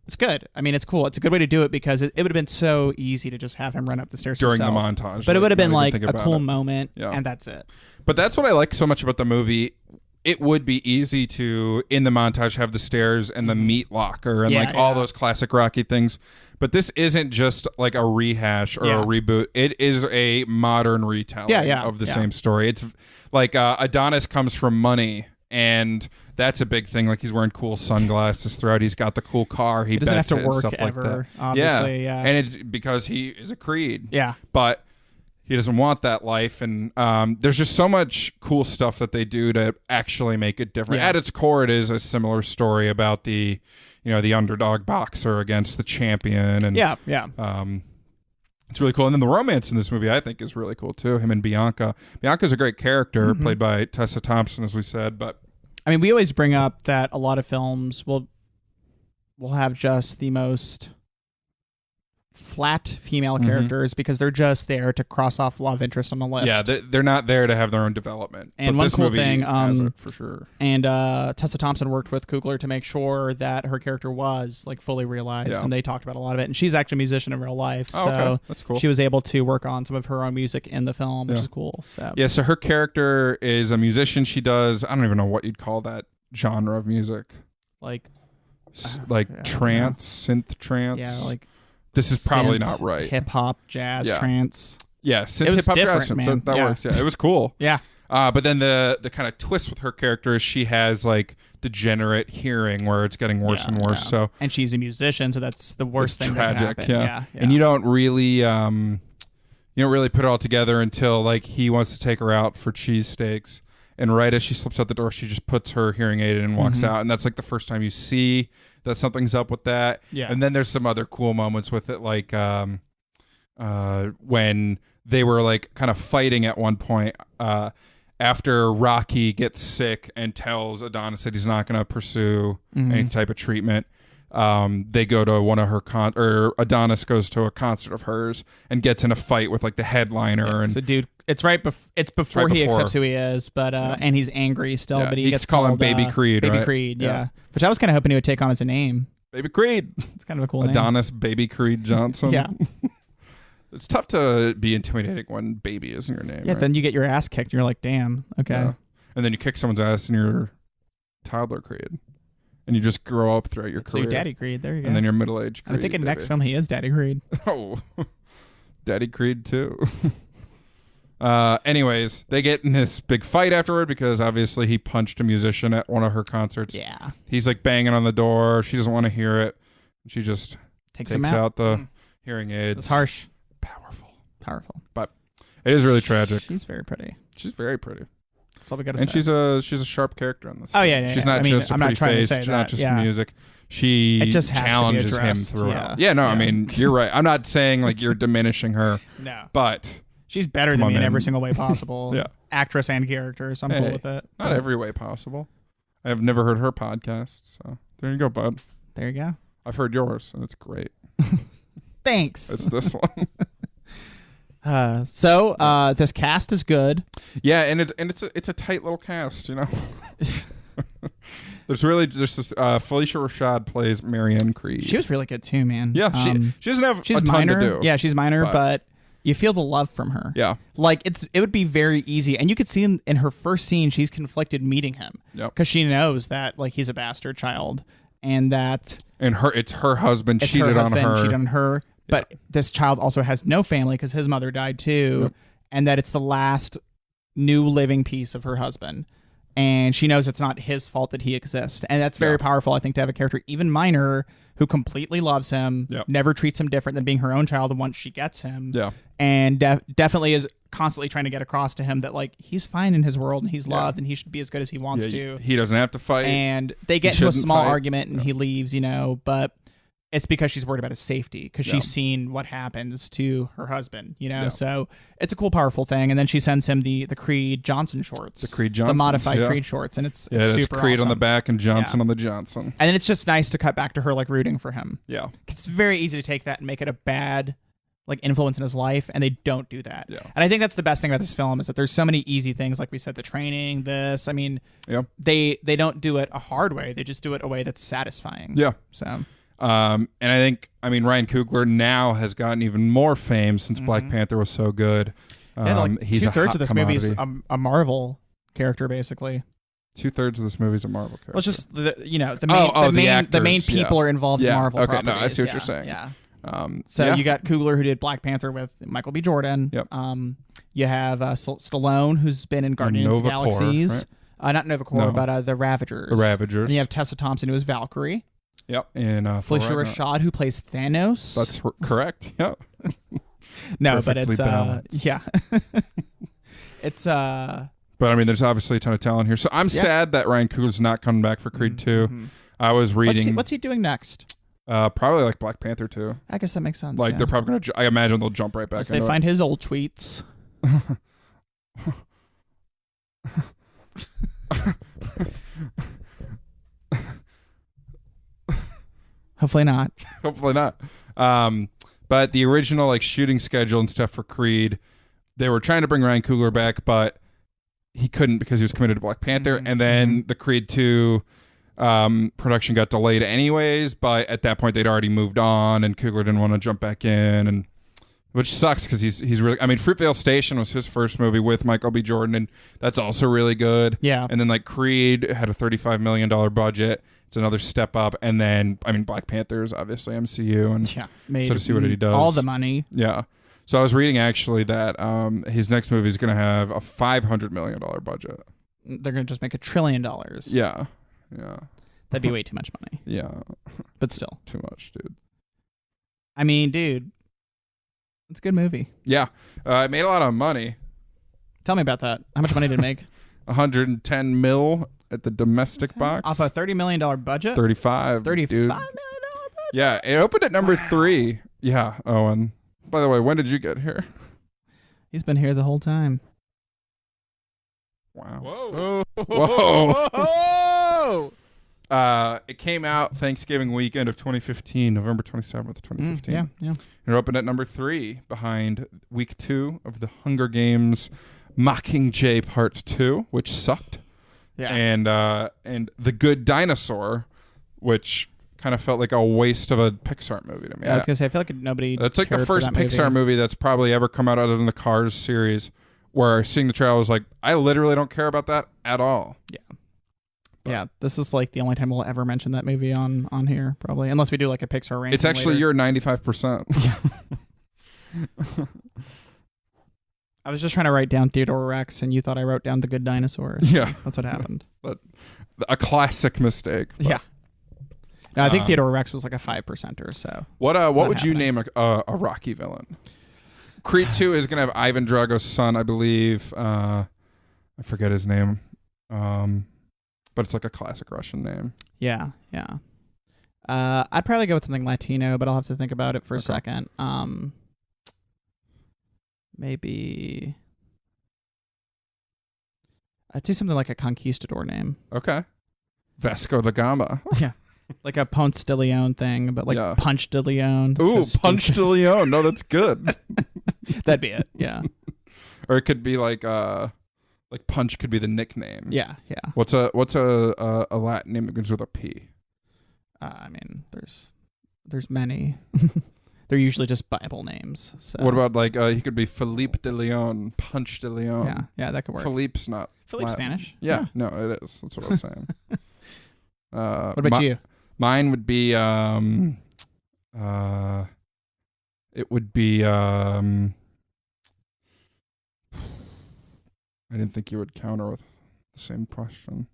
it's good. I mean, it's cool. It's a good way to do it because it would have been so easy to just have him run up the stairs during himself. the montage, but it would have been like a cool moment, and that's it. But that's what I like so much about the movie. It would be easy to, in the montage, have the stairs and the meat locker and all those classic Rocky things. But this isn't just like a rehash or a reboot. It is a modern retelling of the same story. It's like Adonis comes from money, and that's a big thing. Like he's wearing cool sunglasses throughout. He's got the cool car. He doesn't have to work stuff ever, like that. obviously. Yeah. And it's because he is a Creed. Yeah. But he doesn't want that life, and there's just so much cool stuff that they do to actually make it different. At its core, it is a similar story about the underdog boxer against the champion, and it's really cool. And then the romance in this movie, I think, is really cool too. Him and Bianca. Bianca's a great character, played by Tessa Thompson, as we said. But I mean, we always bring up that a lot of films will have just the most flat female characters because they're just there to cross off love interest on the list. Yeah, they're not there to have their own development. And but one this cool movie thing, has it for sure. And Tessa Thompson worked with Coogler to make sure that her character was like fully realized, and they talked about a lot of it. And she's actually a musician in real life, so that's cool. She was able to work on some of her own music in the film, which is cool. So so her character is a musician. She does, I don't even know what you'd call that genre of music, like trance, synth trance. Yeah, like. This is probably not right. Hip hop, jazz, trance. Yeah, synth hip hop, jazz. Man. So that works. Yeah, it was cool. Yeah. But then the kind of twist with her character is she has like degenerate hearing where it's getting worse and worse. So and she's a musician, so that's the worst thing tragic, that can happen. Yeah. And you don't really put it all together until like he wants to take her out for cheesesteaks. And right as she slips out the door, she just puts her hearing aid in and walks out. And that's like the first time you see that something's up with that. Yeah. And then there's some other cool moments with it, like when they were like kind of fighting at one point after Rocky gets sick and tells Adonis that he's not going to pursue any type of treatment. they go to one of her or Adonis goes to a concert of hers and gets in a fight with like the headliner. And so dude, it's before he accepts who he is, but and he's angry still. But he gets called him Baby Creed. Baby right? Creed, yeah. Which I was kind of hoping he would take on as a name. Baby Creed. It's kind of a cool name. Adonis Baby Creed Johnson. Yeah. It's tough to be intimidating when baby isn't your name. Yeah, right? then you get your ass kicked and you're like, damn, okay. Yeah. And then you kick someone's ass and you're toddler Creed. And you just grow up throughout your career. So you're Daddy Creed, there you go. And then you're middle-aged Creed. And I think in the next film he is Daddy Creed. Oh, Daddy Creed too. Anyways, they get in this big fight afterward because obviously he punched a musician at one of her concerts. Yeah. He's like banging on the door. She doesn't want to hear it. She just takes out the hearing aids. It's harsh. Powerful. But it is really tragic. She's very pretty. She's very pretty. That's all we got to say. And she's a sharp character in this. Oh yeah, she's not just a pretty face. She's not just the music. She just challenges him throughout. Yeah, I mean, you're right. I'm not saying like you're diminishing her. No. But she's better than me in every single way possible. Yeah. Actress and character, so I'm cool with it. Not every way possible. I have never heard her podcast, so there you go, bud. There you go. I've heard yours, and it's great. Thanks. It's this one. So this cast is good. Yeah, and it's a tight little cast, you know. There's this Felicia Rashad plays Marianne Creed. She was really good too, man. Yeah, she doesn't have a ton to do. Yeah, she's minor, but you feel the love from her. Yeah, like it would be very easy, and you could see in her first scene she's conflicted meeting him. Yep, because she knows that like he's a bastard child, and it's her husband cheated on her. But this child also has no family because his mother died too, and that it's the last new living piece of her husband. And she knows it's not his fault that he exists. And that's very powerful, I think, to have a character, even minor, who completely loves him, never treats him different than being her own child once she gets him. Yeah. And definitely is constantly trying to get across to him that, like, he's fine in his world and he's loved and he should be as good as he wants to. He doesn't have to fight. And they get into a small argument and he leaves, but it's because she's worried about his safety because she's seen what happens to her husband, So it's a cool, powerful thing. And then she sends him the Creed Johnson shorts. The Creed Johnson. The modified Creed shorts. And it's super Creed awesome. on the back and Johnson on the Johnson. And then it's just nice to cut back to her, like, rooting for him. Yeah. It's very easy to take that and make it a bad, like, influence in his life, and they don't do that. Yeah. And I think that's the best thing about this film is that there's so many easy things, like we said, the training, they don't do it a hard way. They just do it a way that's satisfying. Yeah. So... and I think, Ryan Coogler now has gotten even more fame since Black Panther was so good. He's 2/3 of this movie is a Marvel character, basically. 2/3 of this movie is a Marvel character. Well, just the main people are involved in Marvel. Okay, properties. no, I see what you're saying. Yeah. You got Coogler, who did Black Panther with Michael B. Jordan. Yep. You have Stallone, who's been in Guardians of the Galaxies. Right? Not Nova Corps, but the Ravagers. The Ravagers. And you have Tessa Thompson, who is Valkyrie. Yep, and Felicia Rashad, who plays Thanos. That's correct. Yep. No, but it's it's But there's obviously a ton of talent here. So I'm sad that Ryan Coogler's not coming back for Creed 2. Mm-hmm. I was reading. What's he doing next? Probably like Black Panther 2. I guess that makes sense. Like they're probably gonna. I imagine they'll jump right back. They find his old tweets. Hopefully not. Hopefully not. But the original shooting schedule and stuff for Creed, they were trying to bring Ryan Coogler back, but he couldn't because he was committed to Black Panther. Mm-hmm. And then the Creed 2 production got delayed anyways, but at that point they'd already moved on and Coogler didn't want to jump back in, and which sucks because he's really. Fruitvale Station was his first movie with Michael B. Jordan, and that's also really good. Yeah. And then Creed had a $35 million budget. It's another step up, and then Black Panther is obviously MCU, and made so to see what he does, all the money. Yeah. So I was reading actually that his next movie is going to have a $500 million budget. They're going to just make $1 trillion. Yeah. That'd be way too much money. Yeah. But still, too much, dude. Dude, it's a good movie. Yeah. It made a lot of money. Tell me about that. How much money did it make? 110 mil at the domestic box. Off a $30 million budget? 35. $35 dude. million budget? Yeah, it opened at number 3. Yeah, Owen. By the way, when did you get here? He's been here the whole time. Wow. Whoa. Whoa. Whoa. It came out Thanksgiving weekend of 2015, November 27th, 2015. Yeah. It opened at number 3 behind week 2 of the Hunger Games Mockingjay Part 2, which sucked. Yeah. And The Good Dinosaur, which kind of felt like a waste of a Pixar movie to me. Yeah, I was going to say, I feel like nobody That's like the first Pixar movie that's probably ever come out other than the Cars series, where seeing the trailer I was like, I literally don't care about that at all. Yeah. Yeah, this is like the only time we'll ever mention that movie on here, probably, unless we do like a Pixar ranking. It's actually later. your 95%. I was just trying to write down Theodore Rex, and you thought I wrote down The Good Dinosaur. Yeah. That's what happened. But a classic mistake. But. Yeah. No, I think Theodore Rex was like a 5%er. So what would you name a Rocky villain? Creed 2 is gonna have Ivan Drago's son, I believe. I forget his name, but it's like a classic Russian name. Yeah. I'd probably go with something Latino, but I'll have to think about it for a second. Maybe I'd do something like a conquistador name. Okay, Vasco da Gama. Yeah. Like a Ponce de Leon thing, but like Punch de Leon. Ooh, Punch de Leon. No, that's good. That'd be it. Yeah. Or it could be like Punch could be the nickname. Yeah. What's a Latin name that begins with a P? I mean, there's many. They're usually just Bible names. So. What about like he could be Philippe de Leon, Punch de Leon. Yeah, that could work. Philippe's not. Philippe's Spanish. Yeah, no, it is. That's what I was saying. What about you? Mine would be it would be I didn't think you would counter with the same question.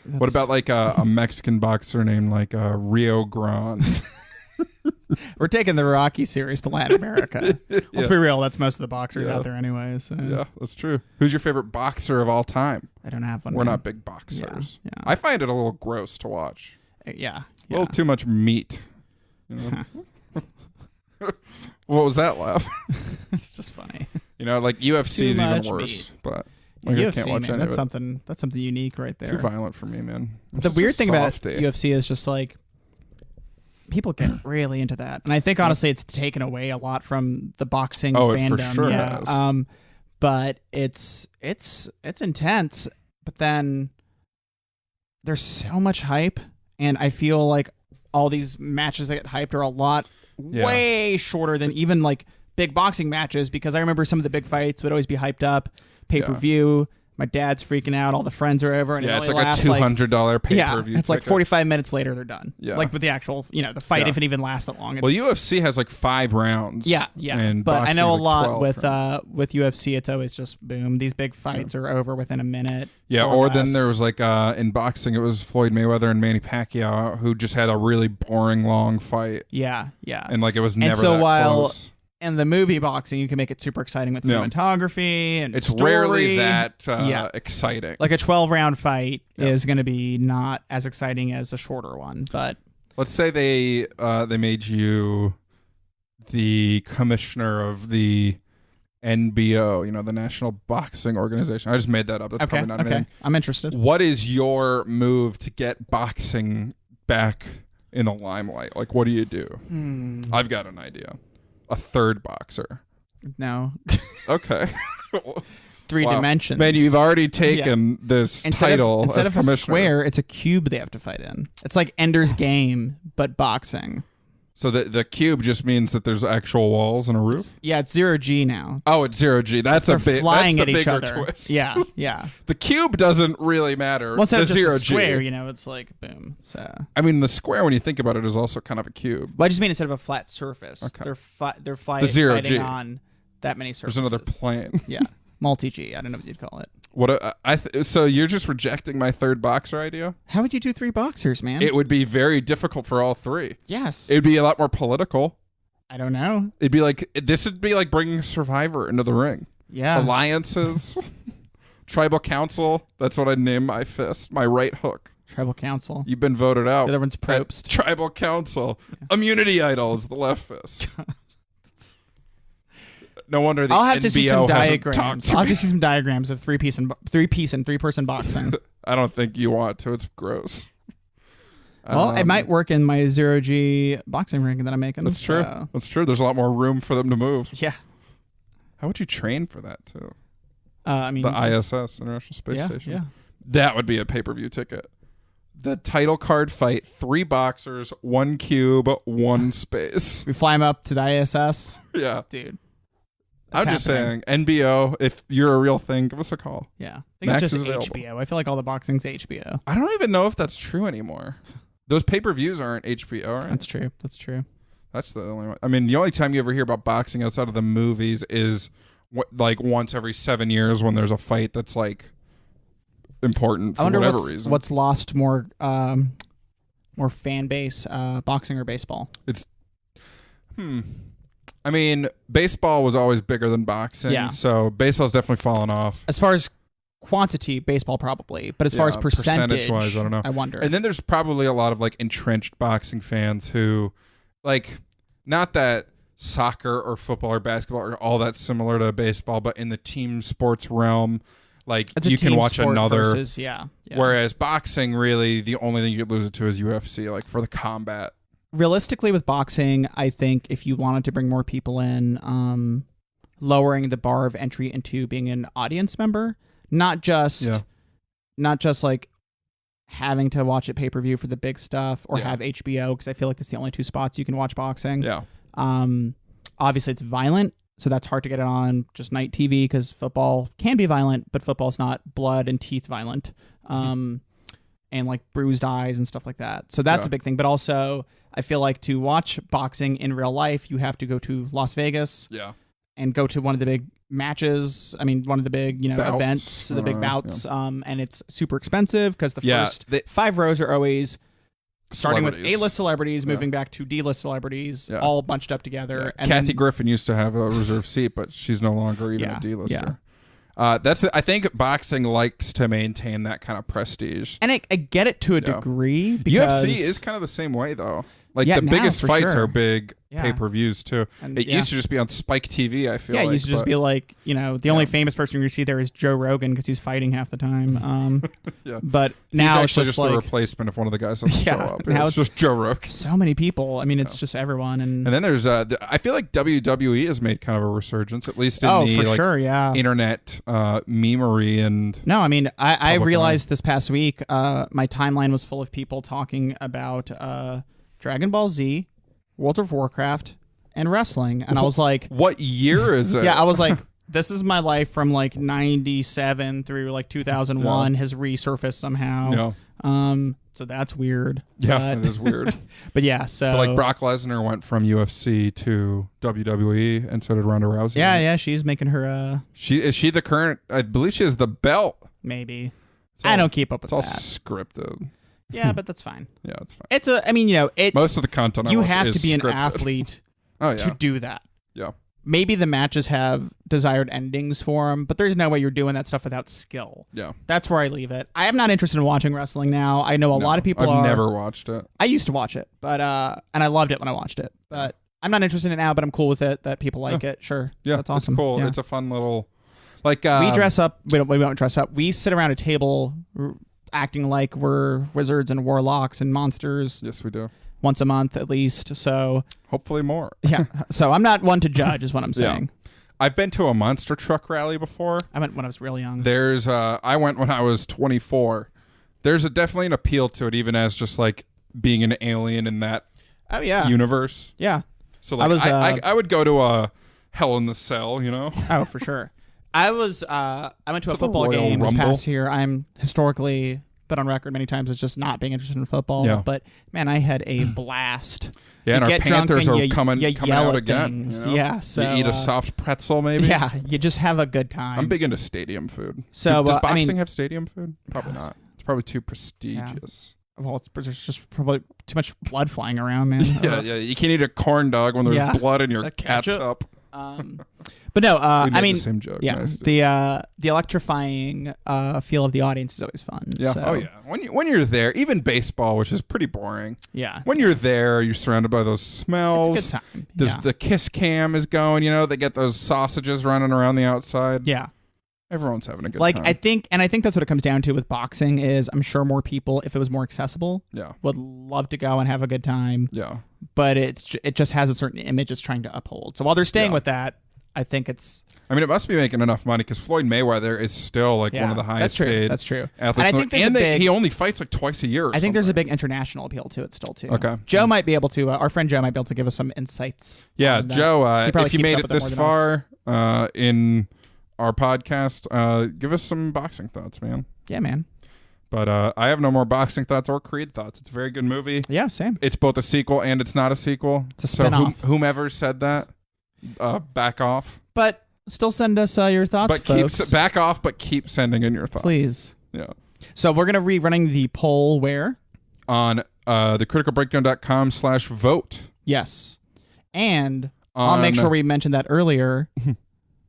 What about like a Mexican boxer named like Rio Grande? We're taking the Rocky series to Latin America. Let's be real, that's most of the boxers out there anyway. So. Yeah, that's true. Who's your favorite boxer of all time? I don't have one. We're not big boxers. Yeah. I find it a little gross to watch. Yeah. A little too much meat. You know? What was that laugh? It's just funny. You know, like UFC is even worse. Meat. But like, UFC, can't watch man, that's something unique right there. Too violent for me, man. The weird thing about UFC is just like people get really into that, and I think honestly it's taken away a lot from the boxing fandom. For sure has. But it's intense. But then there's so much hype, and I feel like all these matches that get hyped are a lot way shorter than even like big boxing matches, because I remember some of the big fights would always be hyped up, pay-per-view. My dad's freaking out. All the friends are over, and it's like a $200 pay-per-view. It's like 45 minutes later they're done. Yeah, like with the actual, the fight, if it even lasts that long. Well, UFC has like 5 rounds. Yeah. And but I know a lot with rounds. With UFC, it's always just boom. These big fights are over within a minute. Yeah, or then there was like in boxing, it was Floyd Mayweather and Manny Pacquiao who just had a really boring long fight. Yeah. And like it was never that close. In the movie boxing, you can make it super exciting with cinematography and it's story. Rarely that exciting. Like a 12-round fight is going to be not as exciting as a shorter one. But let's say they made you the commissioner of the NBO, the National Boxing Organization. I just made that up. That's probably not a name. I'm interested. What is your move to get boxing back in the limelight? Like, what do you do? I've got an idea. A third boxer. No. Okay. 3 dimensions. Man, you've already taken this title instead as of commissioner. A square, it's a cube they have to fight in. It's like Ender's Game, but boxing. So the cube just means that there's actual walls and a roof? Yeah, it's 0G now. Oh, it's 0G. That's the bigger twist. Yeah. The cube doesn't really matter. Well, instead of just 0G. a square, it's like boom. So I mean, the square, when you think about it, is also kind of a cube. Well, I just mean instead of a flat surface, they're fighting on that many surfaces. There's another plane. Yeah, multi-G. I don't know what you'd call it. So you're just rejecting my third boxer idea? How would you do 3 boxers, man? It would be very difficult for all 3. Yes. It would be a lot more political. I don't know. This would be like bringing Survivor into the ring. Yeah. Alliances. Tribal Council. That's what I'd name my fist. My right hook. Tribal Council. You've been voted out. The other one's Probst. Tribal Council. Yeah. Immunity Idol is the left fist. No wonder the I'll have NBO to see some diagrams. I'll have to see some diagrams of 3-piece and 3-person boxing. I don't think you want to. It's gross. Well, it might work in my 0G boxing ring that I'm making. That's true. That's true. There's a lot more room for them to move. Yeah. How would you train for that too? I mean, the ISS, International Space Station. Yeah. That would be a pay-per-view ticket. The title card fight: 3 boxers, 1 cube, 1 space. We fly them up to the ISS. Yeah, dude. I'm just saying, NBO. If you're a real thing, give us a call. Yeah, I think Max it's just HBO. I feel like all the boxing's HBO. I don't even know if that's true anymore. Those pay-per-views aren't HBO, right? That's true. That's the only one. I mean, the only time you ever hear about boxing outside of the movies is like once every 7 years when there's a fight that's like important for whatever reason. What's lost more fan base, boxing or baseball? It's I mean, baseball was always bigger than boxing, so baseball's definitely fallen off. As far as quantity, baseball probably, but as far as percentage-wise, I don't know. I wonder. And then there's probably a lot of like entrenched boxing fans who, like, not that soccer or football or basketball are all that similar to baseball, but in the team sports realm, like you can watch another. Versus, Whereas boxing, really, the only thing you could lose it to is UFC, like for the combat. Realistically, with boxing, I think if you wanted to bring more people in, lowering the bar of entry into being an audience member, not just like having to watch it pay-per-view for the big stuff or have HBO, because I feel like that's the only 2 spots you can watch boxing. Yeah. Obviously, it's violent, so that's hard to get it on just night TV because football can be violent, but football's not blood and teeth violent, and like bruised eyes and stuff like that. So that's a big thing. But also, I feel like to watch boxing in real life, you have to go to Las Vegas and go to one of the big matches. I mean, one of the big, events, the big bouts. And it's super expensive because the first 5 rows are always starting with A-list celebrities, moving back to D-list celebrities, all bunched up together. Yeah. And Kathy Griffin used to have a reserved seat, but she's no longer even a D-lister. I think boxing likes to maintain that kind of prestige. And I get it to a degree. Because UFC is kind of the same way, though. Like, the biggest fights are big pay-per-views, too. And it used to just be on Spike TV, I feel like. Yeah, it used to just be like, the only famous person you see there is Joe Rogan because he's fighting half the time. But now he's actually it's just the replacement if one of the guys doesn't show up. Now it's just Joe Rogan. So many people. I mean, it's just everyone. And then there's, I feel like WWE has made kind of a resurgence, at least in the internet memery and... No, I mean, I realized this past week, my timeline was full of people talking about... Dragon Ball Z, World of Warcraft, and wrestling. And I was like... What year is it? Yeah, I was like, this is my life from like 97 through like 2001 has resurfaced somehow. Yeah. So that's weird. Yeah, it is weird. But yeah, so... But like Brock Lesnar went from UFC to WWE, and so did Ronda Rousey. Yeah, she's making her... Is she the current... I believe she has the belt. Maybe. I don't keep up with that. It's all scripted. Yeah, but that's fine. Yeah, it's fine. Most of the content you I watch have is to be an scripted. athlete to do that. Yeah. Maybe the matches have desired endings for them, but there's no way you're doing that stuff without skill. Yeah. That's where I leave it. I am not interested in watching wrestling now. I know a lot of people I've never watched it. I used to watch it, but and I loved it when I watched it. But I'm not interested in it now, but I'm cool with it that people like it. Sure. Yeah, that's awesome. It's cool. Yeah. It's a fun little... Like we dress up. We don't dress up. We sit around a table acting like we're wizards and warlocks and monsters. Yes, we do. Once a month at least. So hopefully more. Yeah. So I'm not one to judge is what I'm saying. I've been to a monster truck rally before. I went when I was really young. I went when I was 24. There's definitely an appeal to it, even as just like being an alien in that universe. Yeah. So like I would go to a Hell in the Cell, Oh, for sure. I went to a football game this past year. I'm historically been on record many times as just not being interested in football. Yeah. But man, I had a blast. Yeah, and our Panthers are coming out again. Yeah, so you eat a soft pretzel, maybe. Yeah, you just have a good time. I'm big into stadium food. So does boxing have stadium food? Probably not. It's probably too prestigious. Yeah. Well, there's just probably too much blood flying around, man. yeah. You can't eat a corn dog when there's blood in your ketchup. But no, I mean, the same joke. Yeah, nice, the electrifying feel of the audience is always fun. Yeah. So. Oh yeah. When you're there, even baseball, which is pretty boring. Yeah. When you're there, you're surrounded by those smells. It's a good time. There's the kiss cam is going. They get those sausages running around the outside. Yeah. Everyone's having a good time. I think that's what it comes down to with boxing is I'm sure more people, if it was more accessible, would love to go and have a good time. Yeah. But it just has a certain image it's trying to uphold. So while they're staying with that, I think it's... I mean, it must be making enough money because Floyd Mayweather is still one of the highest paid That's true. athletes. And he only fights like twice a year. I think there's a big international appeal to it still too. Okay. Joe might be able to. Our friend Joe might be able to give us some insights. Yeah, Joe. If you made it this far in our podcast, give us some boxing thoughts, man. Yeah, man. But I have no more boxing thoughts or Creed thoughts. It's a very good movie. Yeah, same. It's both a sequel and it's not a sequel. It's a spin-off. So whomever said that, back off. But still send us your thoughts, folks. Back off, but keep sending in your thoughts. Please. Yeah. So we're going to be running the poll where? On thecriticalbreakdown.com/vote. Yes. And I'll make sure we mentioned that earlier.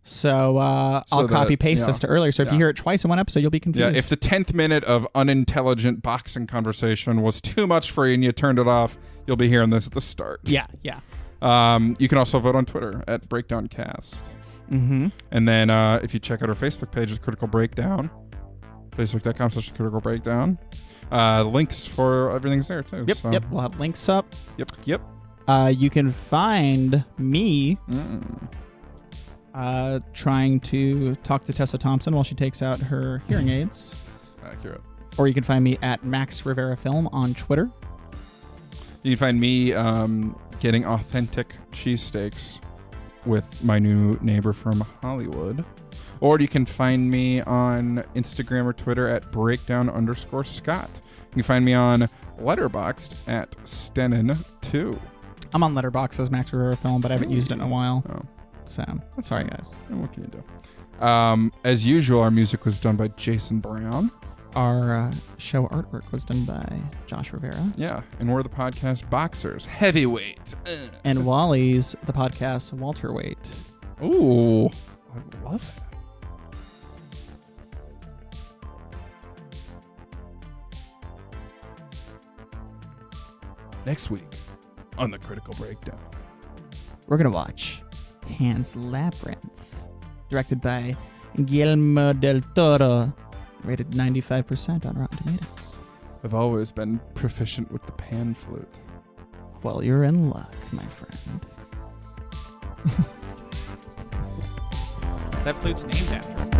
So I'll copy-paste this to earlier. So if you hear it twice in one episode, you'll be confused. Yeah, if the 10th minute of unintelligent boxing conversation was too much for you and you turned it off, you'll be hearing this at the start. Yeah. You can also vote on Twitter at BreakdownCast. Mm-hmm. And then if you check out our Facebook page, it's Critical Breakdown. Facebook.com/Critical Breakdown. Links for everything's there too. Yep. We'll have links up. Yep. You can find me trying to talk to Tessa Thompson while she takes out her hearing aids. That's accurate. Or you can find me at Max Rivera Film on Twitter. You can find me getting authentic cheesesteaks with my new neighbor from Hollywood. Or you can find me on Instagram or Twitter at breakdown_Scott. You can find me on Letterboxd at Stenin2. I'm on Letterboxd as Max Rivera Film, but I haven't used it in a while. Oh. So, sorry, guys. What can you do? As usual, our music was done by Jason Brown. Our show artwork was done by Josh Rivera. Yeah, and we're the podcast Boxers Heavyweight. And Wally's the podcast Welterweight. Ooh, I love it. Next week on the Critical Breakdown, we're gonna watch Pan's Labyrinth, directed by Guillermo del Toro, rated 95% on Rotten Tomatoes. I've always been proficient with the pan flute. Well, you're in luck, my friend. That flute's named after him.